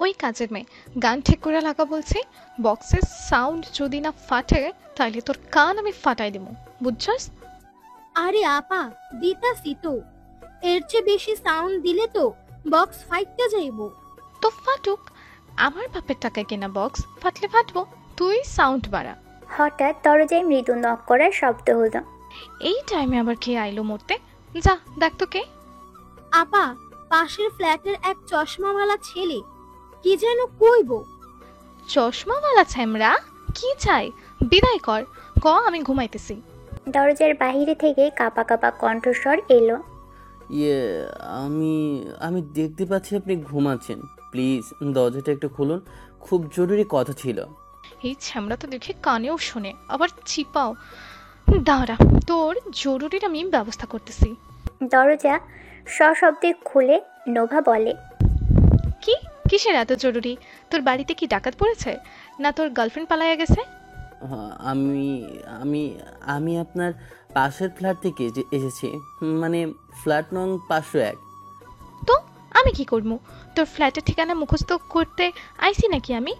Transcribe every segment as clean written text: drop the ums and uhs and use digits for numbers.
ওই কাজের মেয়ে, গান ঠিক করে লাগা বলছি। বক্সের সাউন্ড যদি না ফাটে তাহলে তোর কান আমি ফাটাই দেবো, বুঝছস? আরে আপা, দিতাছি তো। এর চেয়ে বেশি সাউন্ড দিলে তো বক্স ফাইটতে যাইবো। তো ফাটুক, আমার বাপের টাকায় কেনা বক্স, ফাটলে ফাটবো, তুই সাউন্ড বাড়া। হঠাৎ দরজায় মৃদু নক করার শব্দ হলো। এই টাইমে আবার কে আইলো মরতে? যা দেখ তো কে। আপা, পাশের ফ্ল্যাটের এক চশমাওয়ালা ছেলে কি যেন কইব। চশমাওয়ালা ছ্যামরা, কি চাই? বিদায় কর, ক আমি ঘুমাইতেছি। দরজার বাহিরে থেকে কাঁপা কাঁপা কণ্ঠস্বর এলো। ইয়ে, আমি আমি দেখতে পাচ্ছি আপনি ঘুমাচ্ছেন। প্লিজ দরজাটা একটু খুলুন, খুব জরুরি কথা ছিল। এই ছ্যামরা তো দেখে কানেও শোনে, আবার চিপাও। দাঁড়া, তোর জরুরির আমি ব্যবস্থা করতেছি। দরজা সশব্দে খুলে নোভা বলে, কি? কিসের এত জরুরি? তোর বাড়িতে কি ডাকাত পড়েছে, না তোর গার্লফ্রেন্ড পালাইয়া গেছে? আমি আমি আমি আপনার পাশের ফ্ল্যাট থেকে যে এসেছি, মানে ফ্ল্যাট নং 501। তো আমি কি করবো? তোর ফ্ল্যাটের ঠিকানা মুখস্থ করতে আইছি নাকি আমি,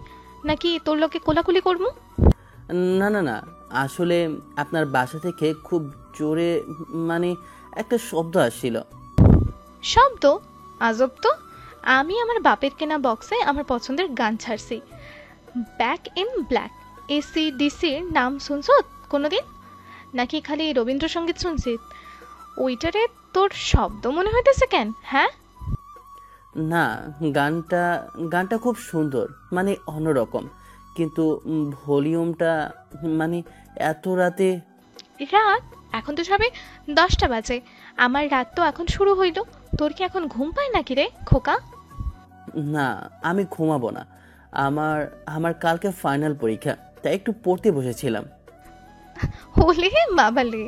নাকি তোর লোকে কোলাকুলি করবো? না না না, আসলে আপনার বাসা থেকে খুব জোরে মানে একটা শব্দ আসছিল। শব্দ? আজব তো। আমি আমার বাপের কেনা বক্সে আমার পছন্দের গান ছাড়ছি। ব্যাক ইন ব্ল্যাক, এসি ডিসির নাম শুনছ কোনোদিন? নাকি খালি রবীন্দ্রসঙ্গীত শুনছি? ওইটারে তোর শব্দ মনে হইতেছে কেন, হ্যাঁ? না, গানটা গানটা খুব সুন্দর, মানে অন্যরকম, কিন্তু ভলিউমটা মানে এত রাতে। রাত? এখন তো সবে 10টা বাজে। আমার রাত তো এখন শুরু হইল। তোর কি এখন ঘুম পায় নাকি রে খোকা? না, আমি ঘুমাবো না। আমার আমার কালকে ফাইনাল পরীক্ষা, তাই একটু পড়তে বসেছিলাম। ওলে বাবালে,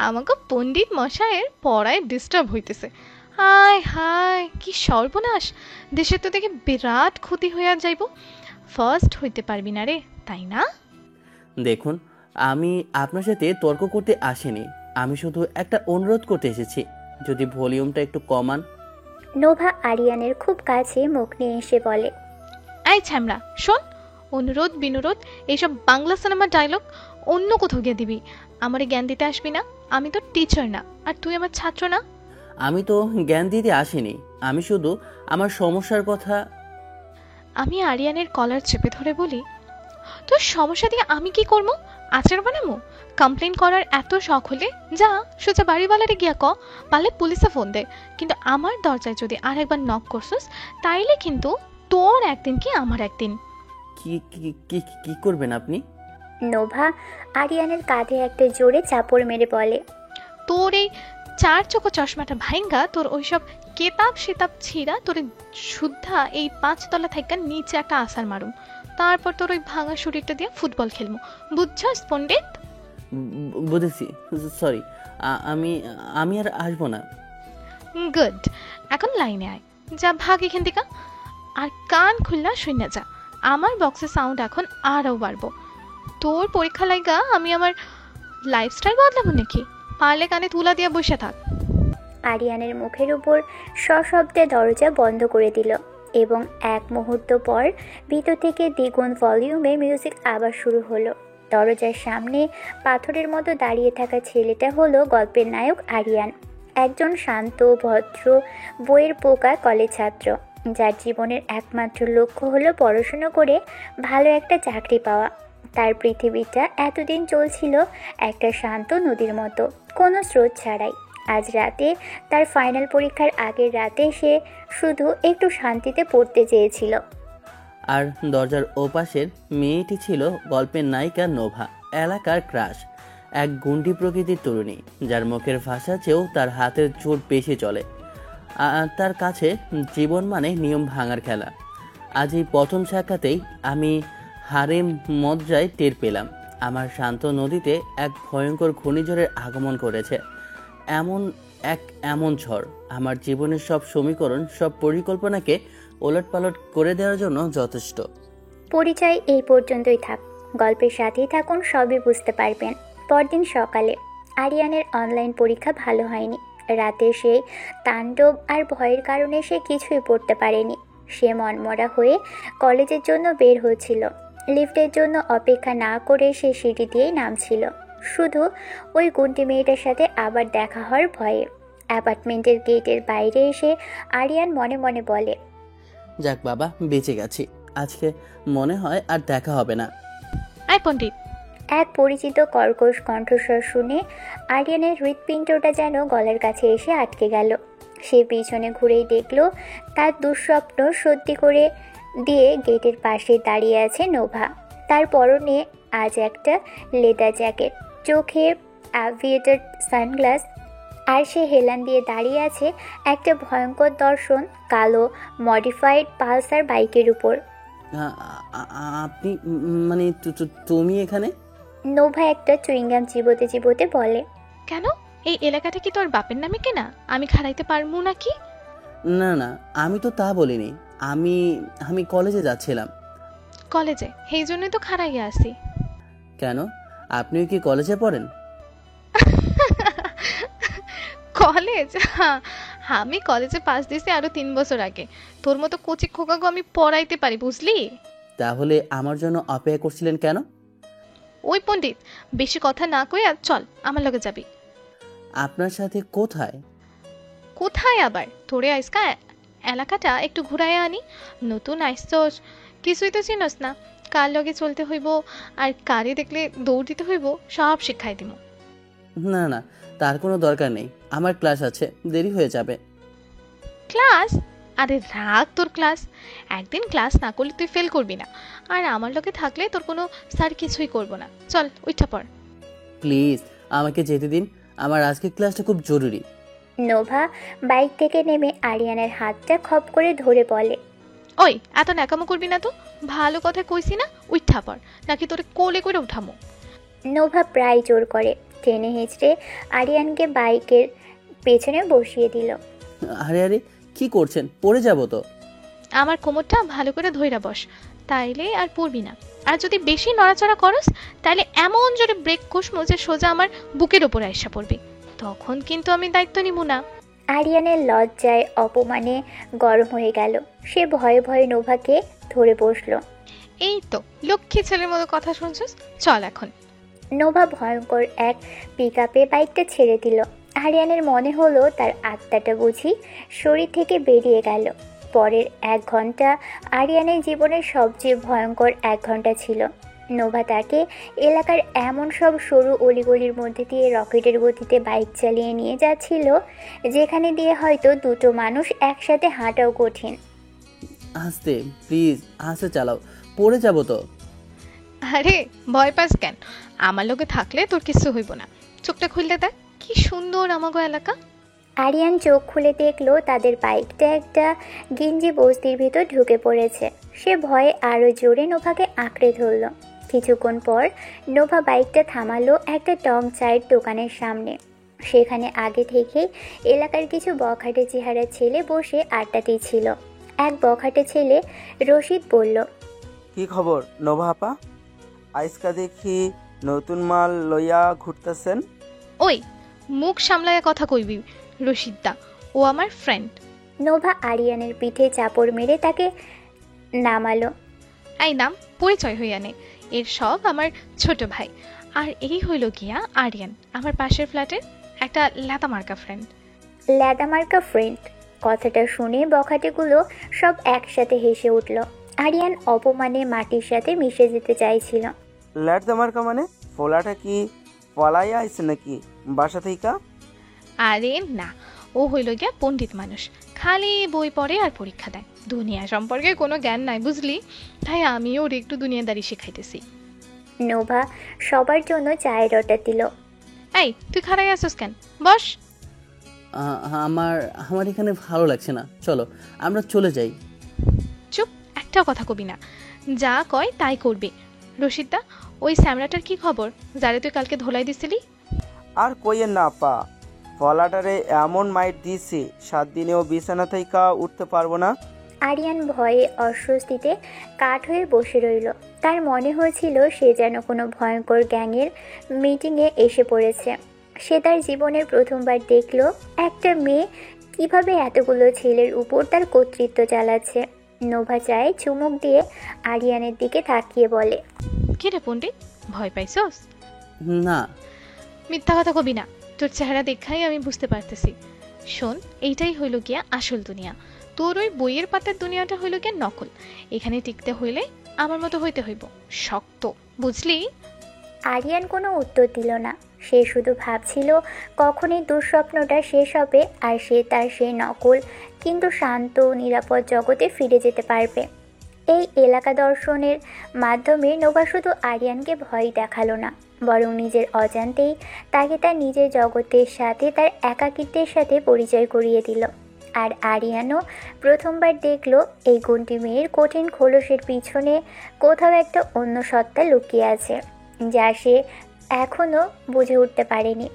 আমাকে পণ্ডিত মশাইয়ের পড়ায় ডিস্টার্ব হইতেছে। হায় হায়, কি সর্বনাশ! দেশে তো দেখে বিরাট ক্ষতি হইয়া যাইব। ফার্স্ট হইতে পারবি না রে, তাই না? দেখুন, আমি আপনার সাথে তর্ক করতে আসিনি, আমি শুধু একটা অনুরোধ করতে এসেছি, যদি ভলিউমটা একটু কমান। নোভা আরিয়ানের খুব কাছে মুখ নিয়ে এসে বলে, এই ছ্যামড়া শোন, অনুরোধ বিনুরোধ এইসব বাংলা সিনেমার ডায়লগ অন্য কোথাও গিয়ে দিবি। আমারে জ্ঞান দিতে আসবি না। আমি তো টিচার না, আর তুই আমার ছাত্র না। আমি তো জ্ঞান দিতে আসিনি, আমি শুধু আমার সমস্যার কথা। আমি আরিয়ানের কলার চেপে ধরে বলি, তোর সমস্যা দিয়ে আমি কি করবো? আচার বানাবো? কমপ্লেন করার এত শখ হলে যা সোজা বাড়িওয়ালারে গিয়া ক, পারলে পুলিশে ফোন দে। কিন্তু আমার দরজায় যদি আর একবার নক করছিস, তাইলে কিন্তু তোর একদিন কি আমার একদিন। কি কি কি কি করবেন আপনি? নোভা আরিয়ানের কাঁধে একটা জোরে চাপড় মেরে বলে, তোর এই চার চোখো চশমাটা ভাইঙ্গা, তোর ওইসব কেতাব সেতাব ছিঁড়া, তোর শুদ্ধা এই 5 তলা থাইকা নিচে একটা আসার মারুম। তারপর তোর ওই ভাঙা শরীরটা দিয়ে ফুটবল খেলবো, বুঝছস পণ্ডিত? বুঝেছি, সরি। আমি আমি আর আসবো না। গুড, এখন লাইনে আয়, যা ভাগ এখান থেকে। আর কান খুললা শুনে যা, আমার বক্সের সাউন্ড এখন আরও বাড়বো। তোর পরীক্ষা লাইগা আমি আমার লাইফস্টাইল বদলাবো নাকি? পারলে কানে তুলা দিয়ে বসে থাক। আরিয়ানের মুখের উপর সশব্দে দরজা বন্ধ করে দিল এবং এক মুহূর্ত পর ভিতর থেকে দ্বিগুণ ভলিউমে মিউজিক আবার শুরু হলো। দরজার সামনে পাথরের মতো দাঁড়িয়ে থাকা ছেলেটা হলো গল্পের নায়ক আরিয়ান, একজন শান্ত ভদ্র বইয়ের পোকা কলেজ ছাত্র, যার জীবনের একমাত্র লক্ষ্য হলো পড়াশুনো করে ভালো একটা চাকরি পাওয়া। তার পৃথিবীটা এতদিন চলছিল একটা শান্ত নদীর মতো, কোনো স্রোত ছাড়াই। আজ রাতে তার ফাইনাল পরীক্ষার আগের রাতে সে শুধু একটু শান্তিতে পড়তে চেয়েছিল। আর দরজার ওপাশের মেয়েটি ছিল গল্পের নায়িকা নোভা, এলাকার ক্রাশ, এক গুন্ডি প্রকৃতির তরুণী, যার মুখের ভাষা চেয়েও তার হাতের জোর বেশি চলে। আর তার কাছে জীবন মানে নিয়ম ভাঙার খেলা। আজ এই প্রথম সাক্ষাতেই আমি হারেম মজ্জায় টের পেলাম আমার শান্ত নদীতে এক ভয়ঙ্কর ঘূর্ণিঝড়ের আগমন করেছে। এমন ঝড় আমার জীবনের সব সমীকরণ, সব পরিকল্পনাকে ওলটপালট করে দেওয়ার জন্য যথেষ্ট। পরিচয় এই পর্যন্তই থাক, গল্পের সাথেই থাকুন, সবই বুঝতে পারবেন। পরদিন সকালে আরিয়ানের অনলাইন পরীক্ষা ভালো হয়নি। রাতে সে তাণ্ডব আর ভয়ের কারণে সে কিছুই পড়তে পারেনি। সে মনমরা হয়ে কলেজের জন্য বের হচ্ছিল। লিফটের জন্য অপেক্ষা না করে সে সিঁড়ি দিয়েই নামছিল, শুধু ওই গুন্টি মেয়েটার সাথে আবার দেখা হওয়ার ভয়ে। অ্যাপার্টমেন্টের গেটের বাইরে এসে আরিয়ান মনে মনে বলে, যাক বাবা, বেঁচে গেছি। আজকে মনে হয় আর দেখা হবে না। আয় পণ্ডিত। এক পরিচিত কর্কশ কণ্ঠস্বর শুনে আরিয়ানের হৃৎপিণ্ডটা যেন গলার কাছে এসে আটকে গেল। সে পিছনে ঘুরেই দেখল তার দুঃস্বপ্ন সত্যি করে দিয়ে গেটের পাশে দাঁড়িয়ে আছে নোভা। তার পরনে আজ একটা লেদার জ্যাকেট, চোখে অ্যাভিয়েটর সানগ্লাস, আর সে হেলান দিয়ে দাঁড়িয়ে আছে একটা ভয়ঙ্কর দর্শন কালো মডিফাইড পালসার বাইকের উপর। আপনি মানে তুমি এখানে? নোভা একটা চুইংগাম চিবোতে চিবোতে বলে, কেন? এই এলাকাটা কি তোর বাপের নামে কেনা? আমি খাড়াইতে পারবো নাকি? না না, আমি তো তা বলিনি। আমি আমি কলেজে যাচ্ছিলাম। কলেজে? সেই জন্যই তো খাড়াইয়া আসি। কেন, আপনিও কি কলেজে পড়েন? কলেজ? হ্যাঁ, আমি কলেজে পাস দিছি আরো 3 বছর আগে। তোর মতো কোচি খোকাগো আমি পড়াইতে পারি, বুঝলি? তাহলে আমার জন্য অপেক্ষা করছিলেন কেন? ওই পণ্ডিত, বেশি কথা না কইয়া চল আমার লগে যাবি। আপনার সাথে কোথায়? কোথায় আবার? তোরে আইসকা এলাকাটা একটু ঘুরাইয়া আনি। নতুন আইসছস, কিছুই তো চিনস না। কার লগে চলতে হইব আর কারে দেখলে দৌড় দিতে হইব সব শিখাই দিব। না না, তার কোনো দরকার নেই। আমার ক্লাস আছে, দেরি হয়ে যাবে। ক্লাস? আরে রাখ তোর ক্লাস। একদিন ক্লাস না করলে তুই ফেল করবি না, আর আমার লগে থাকলে তোর কোনো স্যার কিছুই করবো না। চল উঠা পড়। প্লিজ আমাকে যেতে দিন, আমার আজকের ক্লাসটা খুব জরুরি। নোভা বাইক থেকে নেমে আরিয়ানের হাতটা খপ করে ধরে বলে, ওই এত ন্যাকামো করবি না তো। ভালো কথা কইছি না, উঠা পড়, নাকি তোরে কোলে করে উঠামো। নোভা প্রায় জোর করে টেনে হেঁচড়ে আরিয়ানকে বাইকের পেছনে বসিয়ে দিল। আরে আরে, কি করছেন? পড়ে যাব তো। আমার কোমরটা ভালো করে ধইরা বস, তাইলে আর পড়বি না। আর যদি বেশি নড়াচড়া করস তাইলে এমন জোরে ব্রেক কষমো যে সোজা আমার বুকের ওপরে আইসা পড়বি। তখন কিন্তু আমি দায়িত্ব নিব না। আরিয়ানের লজ্জায় অপমানে গরম হয়ে গেল। সে ভয়ে ভয়ে নোভাকে ধরে বসলো। এই তো লক্ষ্মী ছেলের মতো কথা শুনছস, চল এখন। নোভা ভয়ঙ্কর এক পিকআপে বাইকটা ছেড়ে দিল। আরিয়ানের মনে হলো তার আত্মাটা বুঝি শরীর থেকে বেরিয়ে গেল। পরের 1 ঘন্টা আরিয়ানের জীবনের সবচেয়ে ভয়ঙ্কর 1 ঘন্টা ছিল। নোভা তাকে এলাকার এমন সব সরু অলিগলির মধ্যে দিয়ে রকেটের গতিতে বাইক চালিয়ে নিয়ে যাচ্ছিল, যেখানে দিয়ে হয়তো 2টো মানুষ একসাথে হাঁটাও কঠিন। আস্তে প্লিজ, আস্তে চালাও, পড়ে যাব তো। আরে ভয় পাস কেন? আমার লগে থাকলে তোর কিছু হইব না। চোখটা খুলতে দেখ, কি সুন্দর আমাগো এলাকা। আরিয়ান চোখ খুলে দেখলো তাদের বাইকটা একটা গিঞ্জি বস্তির ভিতর ঢুকে পড়েছে। সে ভয়ে আরও জোরে নোভাকে আঁকড়ে ধরল। কিছুক্ষণ পর নোভা বাইকটা থামালো একটা টং চায়ের দোকানের সামনে। সেখানে আগে থেকেই এলাকার কিছু বখাটে চেহারা ছেলে বসে আড্ডা দিচ্ছিল। এক বখাটে ছেলে রশিদ বলল, কি খবর নোভা আপা? আইসকা দেখি নতুন মাল লইয়া ঘুরতেছেন। ওই মুখ সামলায়া কথা কইবি রশিদদা, ও আমার ফ্রেন্ড। নোভা আরিয়ানের পিঠে চাপড় মেরে তাকে নামালো। এই নাম, পরিচয় হইয়া নে। এর সব আমার ছোট ভাই। আর এই হইল গিয়া আরিয়ান, আমার পাশের ফ্ল্যাটের একটা লাতা মার্কা ফ্রেন্ড। ল্যাদামার্কা ফ্রেন্ড? কথাটা শুনে বখাটেগুলো সব একসাথে হেসে উঠল। আরিয়ান অপমানে মাটির সাথে মিশে যেতে চাইছিল। ল্যাট দামার্কা মানে? ফোলাটা কি পলাইয়া আইছে নাকি বাসা থেকে? আরে না, ও হইল গিয়া পণ্ডিত মানুষ, খালি বই পড়ে আর পরীক্ষা দেয়। দুনিয়া সম্পর্কে কোনো জ্ঞান নাই, বুঝলি? তাই আমিও ওর একটু দুনিয়াদারি শিখাইতেছি। নোভা সবার জন্য চায়ের অর্ডার দিল। এই তুই খারাই আসস কেন? বস। আমার আমার এখানে ভালো লাগছে না, চলো আমরা চলে যাই। চুপ, একটা কথা কবি না। যা কয় তাই করবি। রশিদদা, ওই স্যামরাটার কি খবর যারে তুই কালকে ধোলাই দিছিলি? আর কইয়েন না আপা, ফলাটারে এমন মাইট দিছি 7 দিনেও বিছানা থেকে উঠতে পারবো না। আরিয়ান ভয়ে অস্বস্তিতে কাঠ হয়ে বসে রইল। তার মনে হয়েছিল সে যেন কোনো ভয়ঙ্কর গ্যাংয়ের মিটিংয়ে এসে পড়েছে। সে তার জীবনের প্রথমবার দেখল একটা মেয়ে কিভাবে এতগুলো ছেলের উপর তার কর্তৃত্ব চালাচ্ছে। নোভা চায় চুমুক দিয়ে আরিয়ানের দিকে তাকিয়ে বলে, কি রে পণ্ডিত, ভয় পাইছস? না। মিথ্যা কথা কবি না, তোর চেহারা দেখাই আমি বুঝতে পারতেছি। শোন, এইটাই হইল গিয়া আসল দুনিয়া, তোর ওই বইয়ের পাতার দুনিয়াটা হইল গিয়া নকল। এখানে টিকতে হইলে আমার মতো হইতে হইব, শক্ত, বুঝলি? আরিয়ান কোনো উত্তর দিল না। সে শুধু ভাবছিল কখনই দুঃস্বপ্নটা শেষ হবে আর সে তার সেই নকল কিন্তু শান্ত নিরাপদ জগতে ফিরে যেতে পারবে। এই এলাকা দর্শনের মাধ্যমে নোভা শুধু আরিয়ানকে ভয় দেখালো না, বরং নিজের অজান্তেই তাকে তার নিজের জগতের সাথে, তার একাকিত্বের সাথে পরিচয় করিয়ে দিল। আর আরিয়ানও প্রথমবার দেখল এই গুণটি মেয়ের কঠিন খোলসের পিছনে কোথাও একটা অন্য সত্তা লুকিয়ে আছে, যা সে এখনও বুঝে উঠতে পারেনি।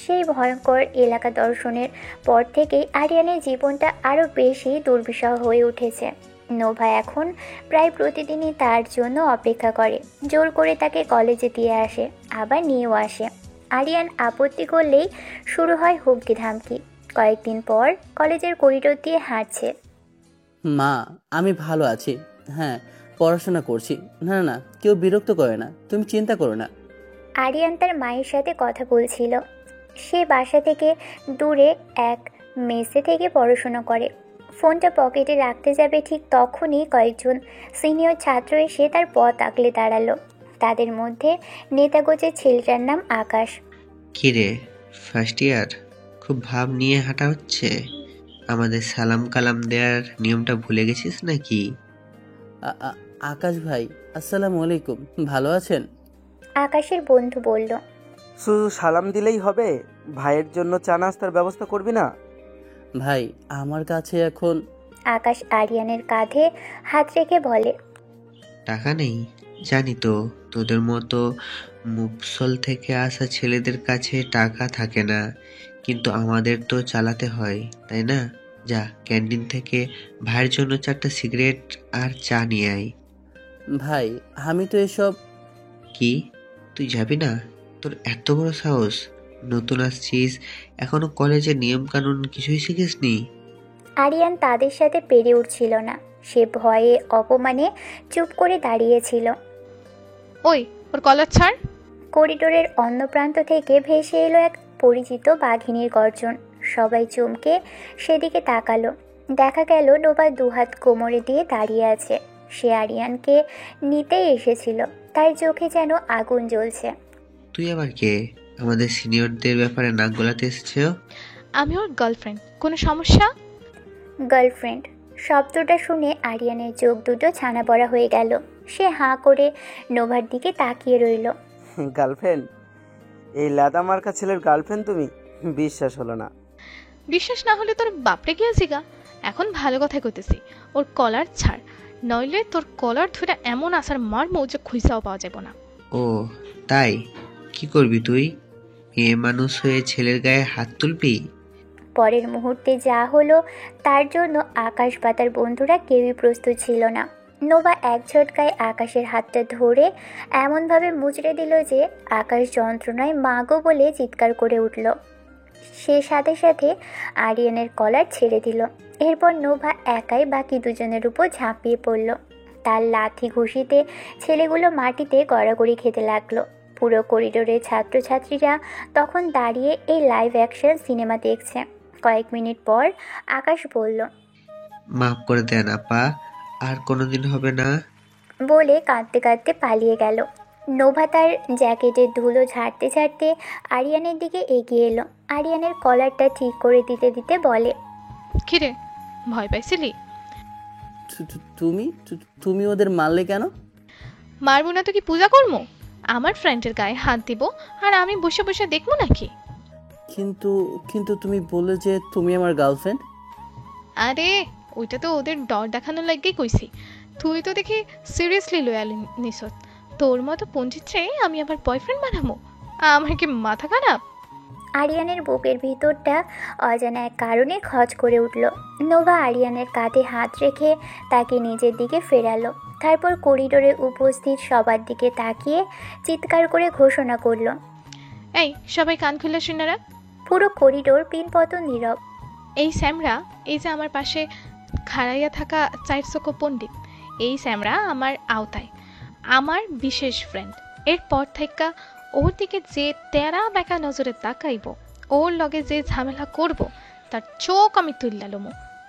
সেই ভয়ঙ্কর এলাকা দর্শনের পর থেকেই আরিয়ানের জীবনটা আরও বেশি দুর্বিষহ হয়ে উঠেছে। নোভা এখন প্রায় প্রতিদিনই তার জন্য অপেক্ষা করে, জোর করে তাকে কলেজে দিয়ে আসে, আবার নিয়েও আসে। আরিয়ান আপত্তি করলেই শুরু হয় হুমকি ধামকি। কয়েকদিন পর কলেজের করিডোর দিয়ে হাঁটছে। মা, আমি ভালো আছি। হ্যাঁ, পড়াশোনা করছি। না না, কেউ বিরক্ত করে না, তুমি চিন্তা করো না। আরিয়ান তার মায়ের সাথে কথা বলছিল। সে বাসা থেকে দূরে এক মেসে থেকে পড়াশোনা করে। ফোনটা পকেটে রাখতে যাবে ঠিক তখনই কয়েকজন সিনিয়র ছাত্র এসে তার পথ আগলে দাঁড়ালো। তাদের মধ্যে নেতাগোজের ছেলেটার নাম আকাশ। কিরে, ফার্স্ট ইয়ার? খুব ভাব নিয়ে হাঁটা হচ্ছে। আমাদের সালাম কালাম দেওয়ার নিয়মটা ভুলে গেছিস নাকি? আকাশ ভাই, আসসালামু আলাইকুম, ভালো আছেন? আকাশের বন্ধু বলল, শুধু সালাম দিলেই হবে? ভাইয়ের জন্য চা নাস্তার ব্যবস্থা করবি না? ভাই, আমার কাছে এখন আকাশ আরিয়ানের কাঁধে হাত রেখে বলে, টাকা নেই জানি তো, তোদের মতো মুফসল থেকে আসা ছেলেদের কাছে টাকা থাকে না, কিন্তু আমাদের তো চালাতে হয়, তাই না? যা, ক্যান্টিন থেকে ভাইয়ের জন্য 4টা সিগারেট আর চা নিয়ে আয়। ভাই, আমি তো এসব। কি, তুই যাবি না? তোর এত বড় সাহস! নতুন আসছিস, এখনো কলেজের নিয়ম কানুন কিছুই শিখিসনি? আরিয়ান তাদের সাথে পেরে উঠছিল না। সে ভয়ে অপমানে চুপ করে দাঁড়িয়েছিল। ওই, ওর কলার ছাড়। করিডোরের অন্য প্রান্ত থেকে ভেসে এলো এক পরিচিত বাঘিনীর গর্জন। সবাই চমকে সেদিকে তাকালো। দেখা গেল নোভা দুহাত কোমরে দিয়ে দাঁড়িয়ে আছে। সে আরিয়ানকে নিতেই এসেছিল। তার চোখে যেন আগুন জ্বলছে। তুই আবার কে? আমাদের সিনিয়রদের ব্যাপারে নাক গলাতে এসেছো? আমি ওর গার্লফ্রেন্ড, কোনো সমস্যা? গার্লফ্রেন্ড শব্দটা শুনে আরিয়ানের চোখ দুটো ছানা পড়া হয়ে গেল। সে হাঁ করে নোভার দিকে তাকিয়ে রইল। গার্লফ্রেন্ড? এই লাদা মার্কা ছেলের গার্লফ্রেন্ড তুমি? বিশ্বাস হলো না। বিশ্বাস না হলে তোর বাপরে গিয়েছি গা। এখন ভালো কথাই কইতেছি, ওর কলার ছাড়, নইলে তোর কলার ধরে এমন আসার মারমো যে খুঁজেও পাওয়া যাবে না। ও তাই? কি করবি তুই? মেয়ে মানুষ হয়ে ছেলের গায়ে হাত তুলবি? পরের মুহূর্তে যা হলো তার জন্য আকাশ বা তার বন্ধুরা কেউই প্রস্তুত ছিল না। নোভা এক ঝটকায় আকাশের হাতটা ধরে এমনভাবে মুচড়ে দিল যে আকাশ যন্ত্রণায় মাগো বলে চিৎকার করে উঠল। সে সাথে সাথে আরিয়ানের কলার ছেড়ে দিল। এরপর নোভা একাই বাকি দুজনের উপর ঝাঁপিয়ে পড়ল। তার লাথি ঘুষিতে ছেলেগুলো মাটিতে গড়াগড়ি খেতে লাগলো। পুরো করিডোরের ছাত্রছাত্রীরা তখন দাঁড়িয়ে এই লাইভ অ্যাকশন সিনেমা দেখছে। কয়েক মিনিট পর আকাশ বলল, মাফ করে দেন আপা, আর কোনোদিন হবে না। বলে কাঁদতে কাঁদতে পালিয়ে গেল। নোভা তার জ্যাকেটের ধুলো ঝাড়তে ঝাড়তে আরিয়ানের দিকে এগিয়ে এলো। আরিয়ানের কলারটা ঠিক করে দিতে দিতে বলে, কিরে, ভয় পাইছিলি? তুমি ওদের মারলে কেন? মারবো না তো কি পূজা করবো? আমার ফ্রেন্ডের গায়ে হাত দিব আর আমি বসে বসে দেখবো নাকি? কিন্তু কিন্তু তুমি বললে যে তুমি আমার গার্লফ্রেন্ড। আরে ওইটা তো ওদের ডর দেখানোর লাগেই কইছি। তুই তো দেখি সিরিয়াসলি লয়াল নিছত। তোর মতো পণ্ডিতরে আমি আমার বয়ফ্রেন্ড বানাবো? আমার কি মাথা খারাপ? আরিয়ানের বুকের ভিতরটা অজানা এক কারণে খচ করে উঠল। নোভা আরিয়ানের কাঁধে হাত রেখে তাকে নিজের দিকে ফেরালো। তারপর করিডোরে উপস্থিত সবার দিকে তাকিয়ে চিৎকার করে ঘোষণা করল, এই সবাই কান খুলে শুনে রাখ। পুরো করিডোর পিনপতন নীরব। এই স্যামরা, এই যে আমার পাশে খাড়াইয়া থাকা 400 পণ্ডিত এই স্যামরা আমার আওতায়, আমার বিশেষ ফ্রেন্ড। এরপর থেকে ওর দিকে যে তেরা বেকা নজরে তাকাইব, ওর লগে যে ঝামেলা করব, তার চোখ আমি তুললাম।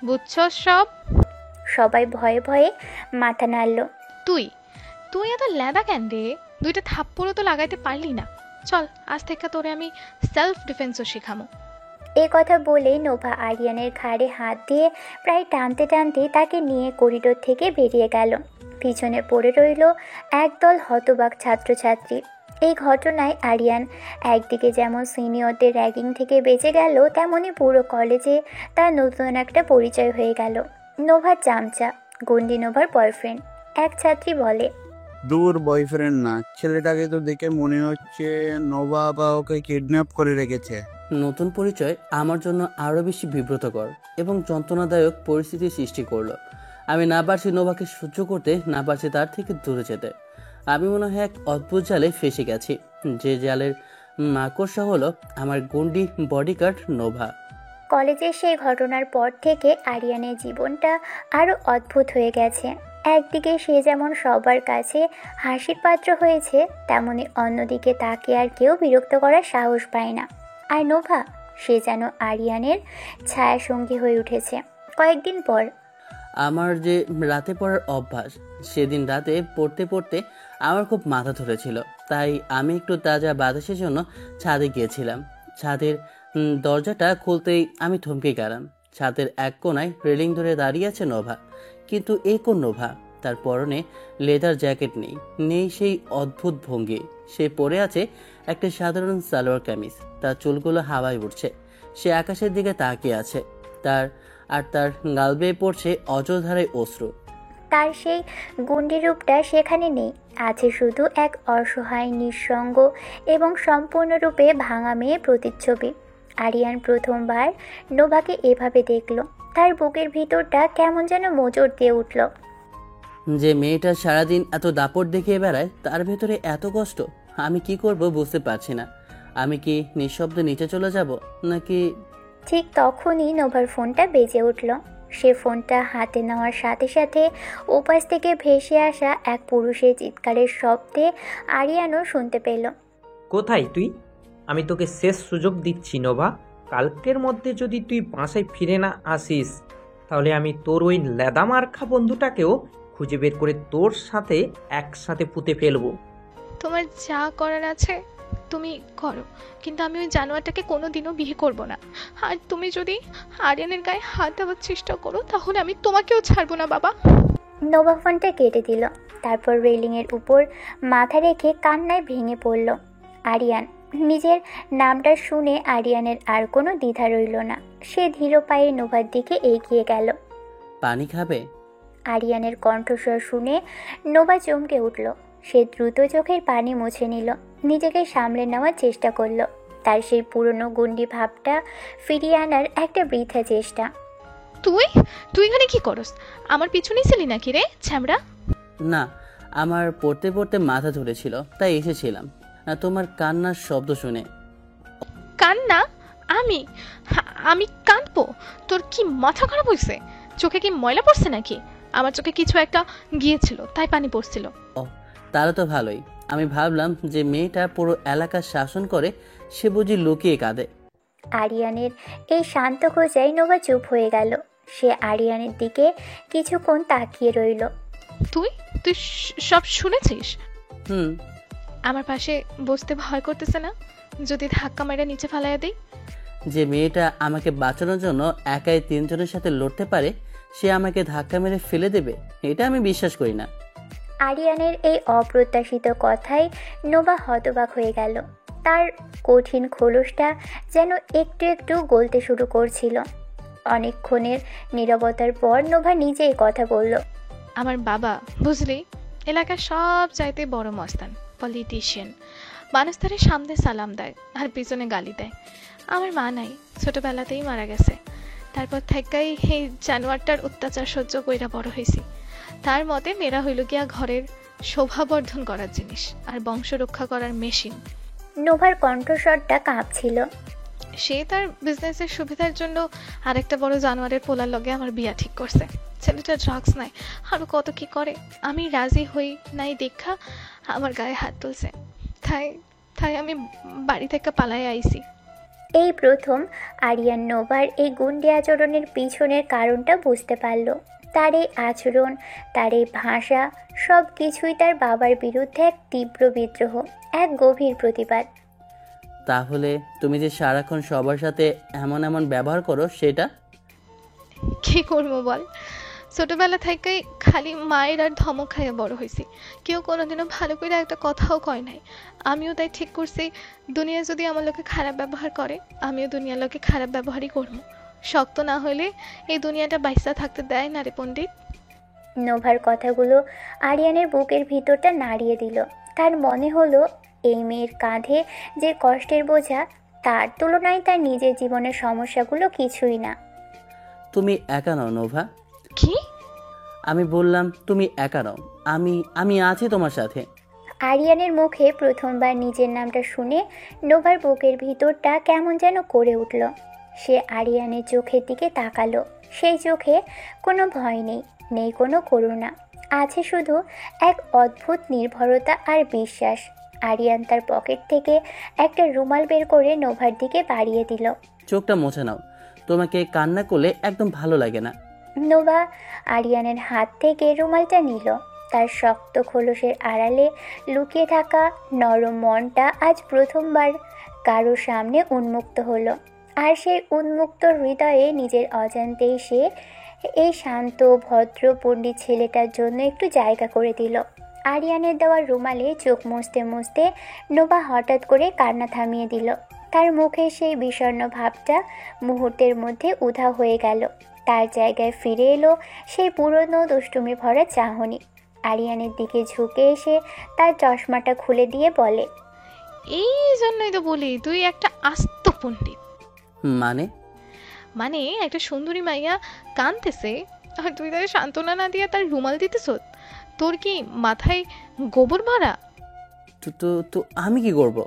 বুঝছ সব? সবাই ভয়ে ভয়ে মাথা নাড়ল। তুই তুই এত লেদা কেন রে? 2টা থাপ্পড়ও তো লাগাইতে পারলি না। চল, আজ থেকে তোরে আমি সেলফ ডিফেন্সও শেখামো। এ কথা বলেই নোভা আরিয়ানের ঘাড়ে হাত দিয়ে প্রায় টানতে টানতে তাকে নিয়ে করিডোর থেকে বেরিয়ে গেল। পিছনে পড়ে রইল একদল হতবাক ছাত্রছাত্রী। এই ঘটনায় আরিয়ান একদিকে যেমন সিনিয়রদের র্যাগিং থেকে বেঁচে গেল, তেমনি পুরো কলেজে তার নতুন একটা পরিচয় হয়ে গেল। নোভার চামচা, গন্ডি নোভার বয়ফ্রেন্ড। এক ছাত্রী বলে, দূর, বয়ফ্রেন্ড না, ছেলেটাকে তো দেখে মনে হচ্ছে নোভা বা ওকে কিডন্যাপ করে রেখেছে। নতুন পরিচয় আমার জন্য আরও বেশি বিব্রতকর এবং যন্ত্রণাদায়ক পরিস্থিতির সৃষ্টি করলো। আমি না পারছি নোভাকে সহ্য করতে, না পারছি তার থেকে দূরে যেতে। আমি মনে হয় এক অদ্ভুত জালে ফেসে গেছি, যে জালের মাকড়সা হলো আমার গন্ডি বডিগার্ড নোভা। কলেজের সেই ঘটনার পর থেকে আরিয়ানের জীবনটা আরও অদ্ভুত হয়ে গেছে। একদিকে সে যেমন সবার কাছে হাসির পাত্র হয়েছে, তেমনি অন্যদিকে তাকে আর কেউ বিরক্ত করার সাহস পায় না। আর নোভা, সে যেন আরিয়ানের ছায়াসঙ্গী হয়ে উঠেছে। কয়েকদিন পর আমার যে রাতে পড়ার অভ্যাস, সেদিন রাতে পড়তে পড়তে আমার খুব মাথা ধরেছিল, তাই আমি একটু তাজা বাতাসের জন্য ছাদে গিয়েছিলাম। ছাদের দরজাটা খুলতেই আমি থমকে গেলাম। ছাদের এক কোনায় রেলিং ধরে দাঁড়িয়ে আছে নোভা, কিন্তু এই কোন নোভা? তার পরনে লেদার জ্যাকেট নেই, নেই সেই অদ্ভুত ভঙ্গি। সে পরে আছে একটা সাধারণ সালোয়ার কামিজ, তার চুলগুলো হাওয়ায় উঠছে। সে আকাশের দিকে তাকিয়ে আছে, তার গাল বেয়ে পড়ছে অজধারায় অশ্রু। তার সেই গুন্ডি রূপটা সেখানে নেই, আছে শুধু এক অসহায়, নিঃসঙ্গ এবং সম্পূর্ণরূপে ভাঙা মেয়ে প্রতিচ্ছবি। আরিয়ান প্রথমবার নোভাকে এভাবে দেখল। তার বুকের ভিতরটা কেমন যেন মোচড় দিয়ে উঠল। যে মেয়েটা সারাদিন এত দাপট দেখিয়ে বেড়ায়, তার ভেতরে এত কষ্ট। আমি কি করব বুঝতে পারছি না। আমি কি নিঃশব্দে নিচে চলে যাব, নাকি? ঠিক তখনই নোভার ফোনটা বেজে উঠল। সে ফোনটা হাতে নেওয়ার সাথে সাথে ওপাশ থেকে ভেসে আসা এক পুরুষের চিৎকারের শব্দে আরিয়ানও শুনতে পেল। কোথায় তুই? আমি তোকে শেষ সুযোগ দিচ্ছি নোভা। কালকের মধ্যে যদি তুই বাসায় ফিরে না আসিস, তাহলে আমি তোর ওই লেদামার্খা বন্ধুটাকেও খুঁজে বের করে তোর সাথে একসাথে পুঁতে ফেলবো। তোমার যা করার আছে তুমি করো, কিন্তু আমি ওই জানোয়ারটাকে কোনোদিনও বিয়ে করব না। আর তুমি যদি আরিয়ানের গায়ে হাত দেওয়ার চেষ্টা করো, তাহলে আমি তোমাকেও ছাড়বো না বাবা। নোভা ফোনটা কেটে দিল। তারপর রেলিংয়ের উপর মাথা রেখে কান্নায় ভেঙে পড়ল। আরিয়ান, নিজের নামটা শুনে আরিয়ানের আর কোনো দ্বিধা রইল না। সে ধীর পায়ে নোভার দিকে এগিয়ে গেল। পানি খাবে? আরিয়ানের কণ্ঠস্বর শুনে নোভা চমকে উঠল। সে দ্রুত চোখের পানি মুছে নিল, নিজেকে সামলে নেওয়ার চেষ্টা করল। তার সেই পুরনো গুন্ডি ভাবটা ফিরিয়ে আনার একটা বৃথা চেষ্টা। তুই তুই এখানে কি করস? আমার পিছনেই ছিলি নাকি রে ছ্যামড়া? না, আমার পড়তে পড়তে মাথা ধরেছিল, তাই এসেছিলাম তোমার কান্নার শব্দ শুনে। কান্না? আমি কাঁদবো? তোর কি মাথা খারাপ হয়েছে? চোখে কি ময়লা পড়ছে নাকি? আমার চোখে কিছু একটা গিয়েছিল, তাই পানি পড়ছিল। ও, তাহলে তো ভালোই। আমি ভাবলাম যে মেয়েটা পুরো এলাকা শাসন করে, সে বুঝি লুকিয়ে কাঁদে। আরিয়ানের এই শান্ত খোঁজায় নোভা চুপ হয়ে গেল। সে আরিয়ানের দিকে কিছুক্ষণ তাকিয়ে রইল। তুই তুই সব শুনেছিস? হুম। আমার পাশে বসতে ভয় করতেছে না যদি ধাক্কা মেরে নিচে ফেলাইয়া দেই? যে মেয়েটা আমাকে বাঁচানোর জন্য একাই 3 জনের সাথে লড়তে পারে, সে আমাকে ধাক্কা মেরে ফেলে দেবে, এটা আমি বিশ্বাস করি না। আরিয়ানের এই অপ্রত্যাশিত কথায় নোভা হতবাক হয়ে গেল। তার কঠিন খোলসটা যেন একটু একটু গলতে শুরু করছিল। অনেকক্ষণের নীরবতার পর নোভা নিজেই কথা বলল। আমার বাবা, বুঝলি, এলাকার সব চাইতে বড় মস্তান, পলিটিশিয়ান। মানুষ তার সামনে সালাম দেয় আর পিছনে গালি দেয়। আমার মা নাই, ছোটবেলাতেই মারা গেছে। তারপর থেকেই এই জানোয়ারটার অত্যাচার সহ্য কইরা বড় হয়েছি। তার মতে মেয়েরা হইল গিয়া ঘরের শোভাবর্ধন করার জিনিস আর বংশ রক্ষা করার মেশিন। নোভার কণ্ঠস্বরটা কাঁপছিল। সে তার বিজনেসের সুবিধার জন্য আরেকটা বড় জানোয়ারের পোলার লগে আমার বিয়া ঠিক করছে। ছেলেটা ড্রাগস নাই, আরো কত কি করে। আমি রাজি হই নাই দেখা আমার গায়ে হাত তুলছে, তাই তাই আমি বাড়ি থেকে পালাই আইছি। এই প্রথম আরিয়ান নোভার এই গুন্ডে আচরণের পিছনের কারণটা বুঝতে পারল। তার এই আচরণ, তার এই ভাষা, সব কিছুই তার বাবার বিরুদ্ধে এক তীব্র বিদ্রোহ, এক গভীর প্রতিবাদ। তাহলে তুমি যে সারাক্ষণ সবার সাথে এমন এমন ব্যবহার করো সেটা? কি করবো বল, ছোটবেলা থেকেই খালি মায়ের আর ধমক খাইয়া বড় হয়েছি। কেউ কোনোদিনও ভালো করে একটা কথাও কয় নাই। আমিও তাই ঠিক করছি, দুনিয়া যদি আমার লোকে খারাপ ব্যবহার করে, আমিও দুনিয়ার লোকে খারাপ ব্যবহারই করবো। শক্ত না হলে এই দুনিয়াটা বাইসা থাকতে দেয় না রে পণ্ডিত। নোভার কথাগুলো আরিয়ানের বুকের ভিতরটা নাড়িয়ে দিল। তার মনে হলো এই মেয়ের কাঁধে যে কষ্টের বোঝা, তার তুলনায় তার নিজের জীবনের সমস্যাগুলো কিছুই না। তুমি একা নও নোভা। কি? আমি বললাম তুমি একা নও, আমি আমি আছি তোমার সাথে। আরিয়ানের মুখে প্রথমবার নিজের নামটা শুনে নোভার বুকের ভিতরটা কেমন যেন করে উঠল। সে আরিয়ানের চোখের দিকে তাকালো। সেই চোখে কোনো ভয় নেই, নেই কোনো করুণা, আছে শুধু এক অদ্ভুত নির্ভরতা আর বিশ্বাস। আরিয়ান তার পকেট থেকে একটা রুমাল বের করে নোভার দিকে বাড়িয়ে দিল। চোখটা মুছে নাও, তোমাকে কান্না করলে একদম ভালো লাগে না। নোভা আরিয়ানের হাত থেকে রুমালটা নিল। তার শক্ত খোলসের আড়ালে লুকিয়ে থাকা নরম মনটা আজ প্রথমবার কারোর সামনে উন্মুক্ত হলো। আর সেই উন্মুক্ত হৃদয়ে নিজের অজান্তেই সে এই শান্ত ভদ্র পণ্ডিত ছেলেটার জন্য একটু জায়গা করে দিল। আরিয়ানের দেওয়া রুমালে চোখ মুছতে মুছতে নোভা হঠাৎ করে কান্না থামিয়ে দিল। তার মুখে সেই বিষণ্ণ ভাবটা মুহূর্তের মধ্যে উধাও হয়ে গেল। তার জায়গায় ফিরে এলো সেই পুরনো দুষ্টুমি ভরা চাহনি। আরিয়ানের দিকে ঝুঁকে এসে তার চশমাটা খুলে দিয়ে বলে, এই জন্যই তো বলি তুই একটা আস্ত পণ্ডিত। মানে? মানে একটা সুন্দরী মাইয়া কাঁদতেছে আর তুই তাকে সান্ত্বনা না দিয়ে তার রুমাল দিতেছ? তোর কি মাথায় গোবর ভরা? তো তো তো আমি কি করব?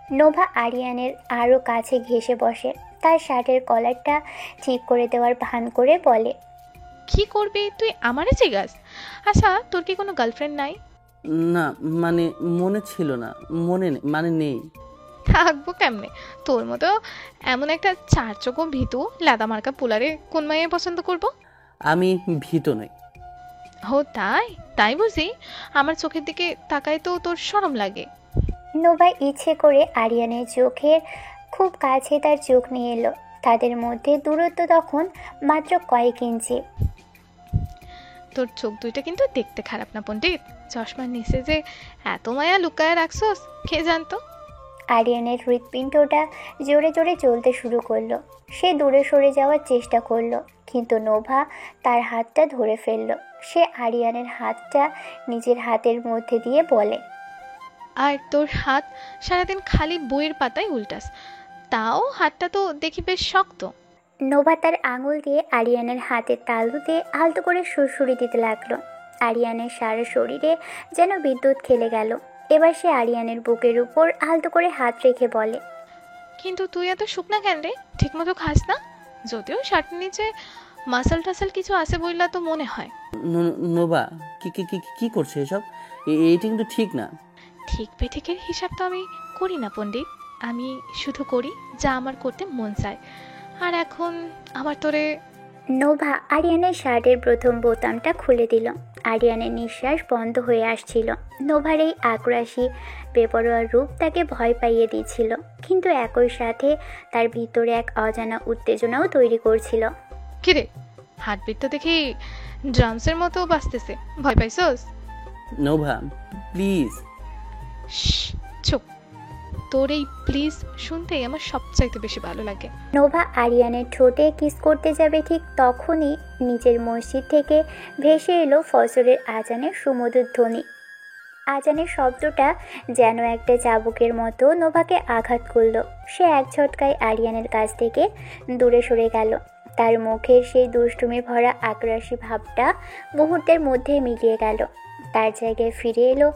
নোভা আরিয়ানের আরও কাছে ঘেঁষে বসে। তার শার্টের কলারটা ঠিক করে দেওয়ার ভান করে বলে, কি করবি তুই আমারে জিজ্ঞাস? আচ্ছা, তোর কি কোনো গার্লফ্রেন্ড নাই? না মানে মনে ছিল না, মানে নেই। থাকবো কেমনে? তোর মতো এমন একটা চার চোখো ভীতু লেদা মার্কা পোলারে কোন মাইয়া পছন্দ করব? আমি ভীত নই। ও তাই? তাই বুঝি? আমার চোখের দিকে তাকায় তো তোর শরম লাগে। নোভা ইচ্ছে করে আরিয়ানের চোখের খুব কাছে তার চোখ নিয়ে এলো। তাদের মধ্যে দূরত্ব তখন মাত্র কয়েক ইঞ্চি। তোর চোখ দুইটা কিন্তু দেখতে খারাপ না পণ্ডিত। চশমার নিচে যে এত মায়া লুকায় রাখছস, কে জানতো? আরিয়ানের হৃৎপিণ্ডটা জোরে জোরে চলতে শুরু করলো। সে দূরে সরে যাওয়ার চেষ্টা করলো, কিন্তু নোভা তার হাতটা ধরে ফেললো। সে আরিয়ানের হাতটা নিজের হাতের মধ্যে দিয়ে বলে, আর তোর হাত সারাদিন খালি বইয়ের পাতায় উল্টাস, তাও হাতটা তো দেখি বেশ শক্ত। নোভা তার আঙুল দিয়ে আরিয়ানের হাতের তালুতে আলতো করে সুরসুরি দিতে লাগলো। আরিয়ানের সারা শরীরে যেন বিদ্যুৎ খেলে গেল। এবার সে আরিয়ানের বুকের উপর আলতো করে হাত রেখে বলে, কিন্তু তুই এত শুকনা কেন রে? ঠিক মতো খাস না? যদিও শার্টের নিচে মাসাল টাসাল কিছু আছে বললা তো মনে হয়। নোভা কি কি কি কি করছে এসব? এটা কিন্তু ঠিক না। ঠিক বেঠিকের হিসাব তো আমি করি না পণ্ডিত, আমি শুধু করি যা আমার করতে মন চায়। আর এখন আমার তোরে। নোভা আরিয়ানের শার্টের প্রথম বোতামটা খুলে দিল। আরিয়ানের নিঃশ্বাস বন্ধ হয়ে আসছিল। নোভার এই আগ্রাসী বেপরোয়া রূপ তাকে ভয় পাইয়ে দিচ্ছিল, কিন্তু একই সাথে তার ভিতরে এক অজানা উত্তেজনাও তৈরি করছিল। কিরে, হার্টবিট তো দেখি ড্রামসের মতো বাজতেছে, ভয় পাইছস? Nova please. চুপ। তোর এই প্লিজ শুনতেই আমার সবচাইতে বেশি ভালো লাগে। নোভা আরিয়ানের ঠোঁটে কিস করতে যাবে, ঠিক তখনই নিচের মসজিদ থেকে ভেসে এলো ফজরের আজানের সুমধুর ধ্বনি। আজানের শব্দটা যেন একটা চাবুকের মতো নোভাকে আঘাত করলো। সে এক ঝটকায় আরিয়ানের কাছ থেকে দূরে সরে গেল। তার মুখের সেই দুষ্টুমি ভরা আগ্রাসী ভাবটা মুহূর্তের মধ্যে মিলিয়ে গেল। তার জায়গায় ফিরে এলো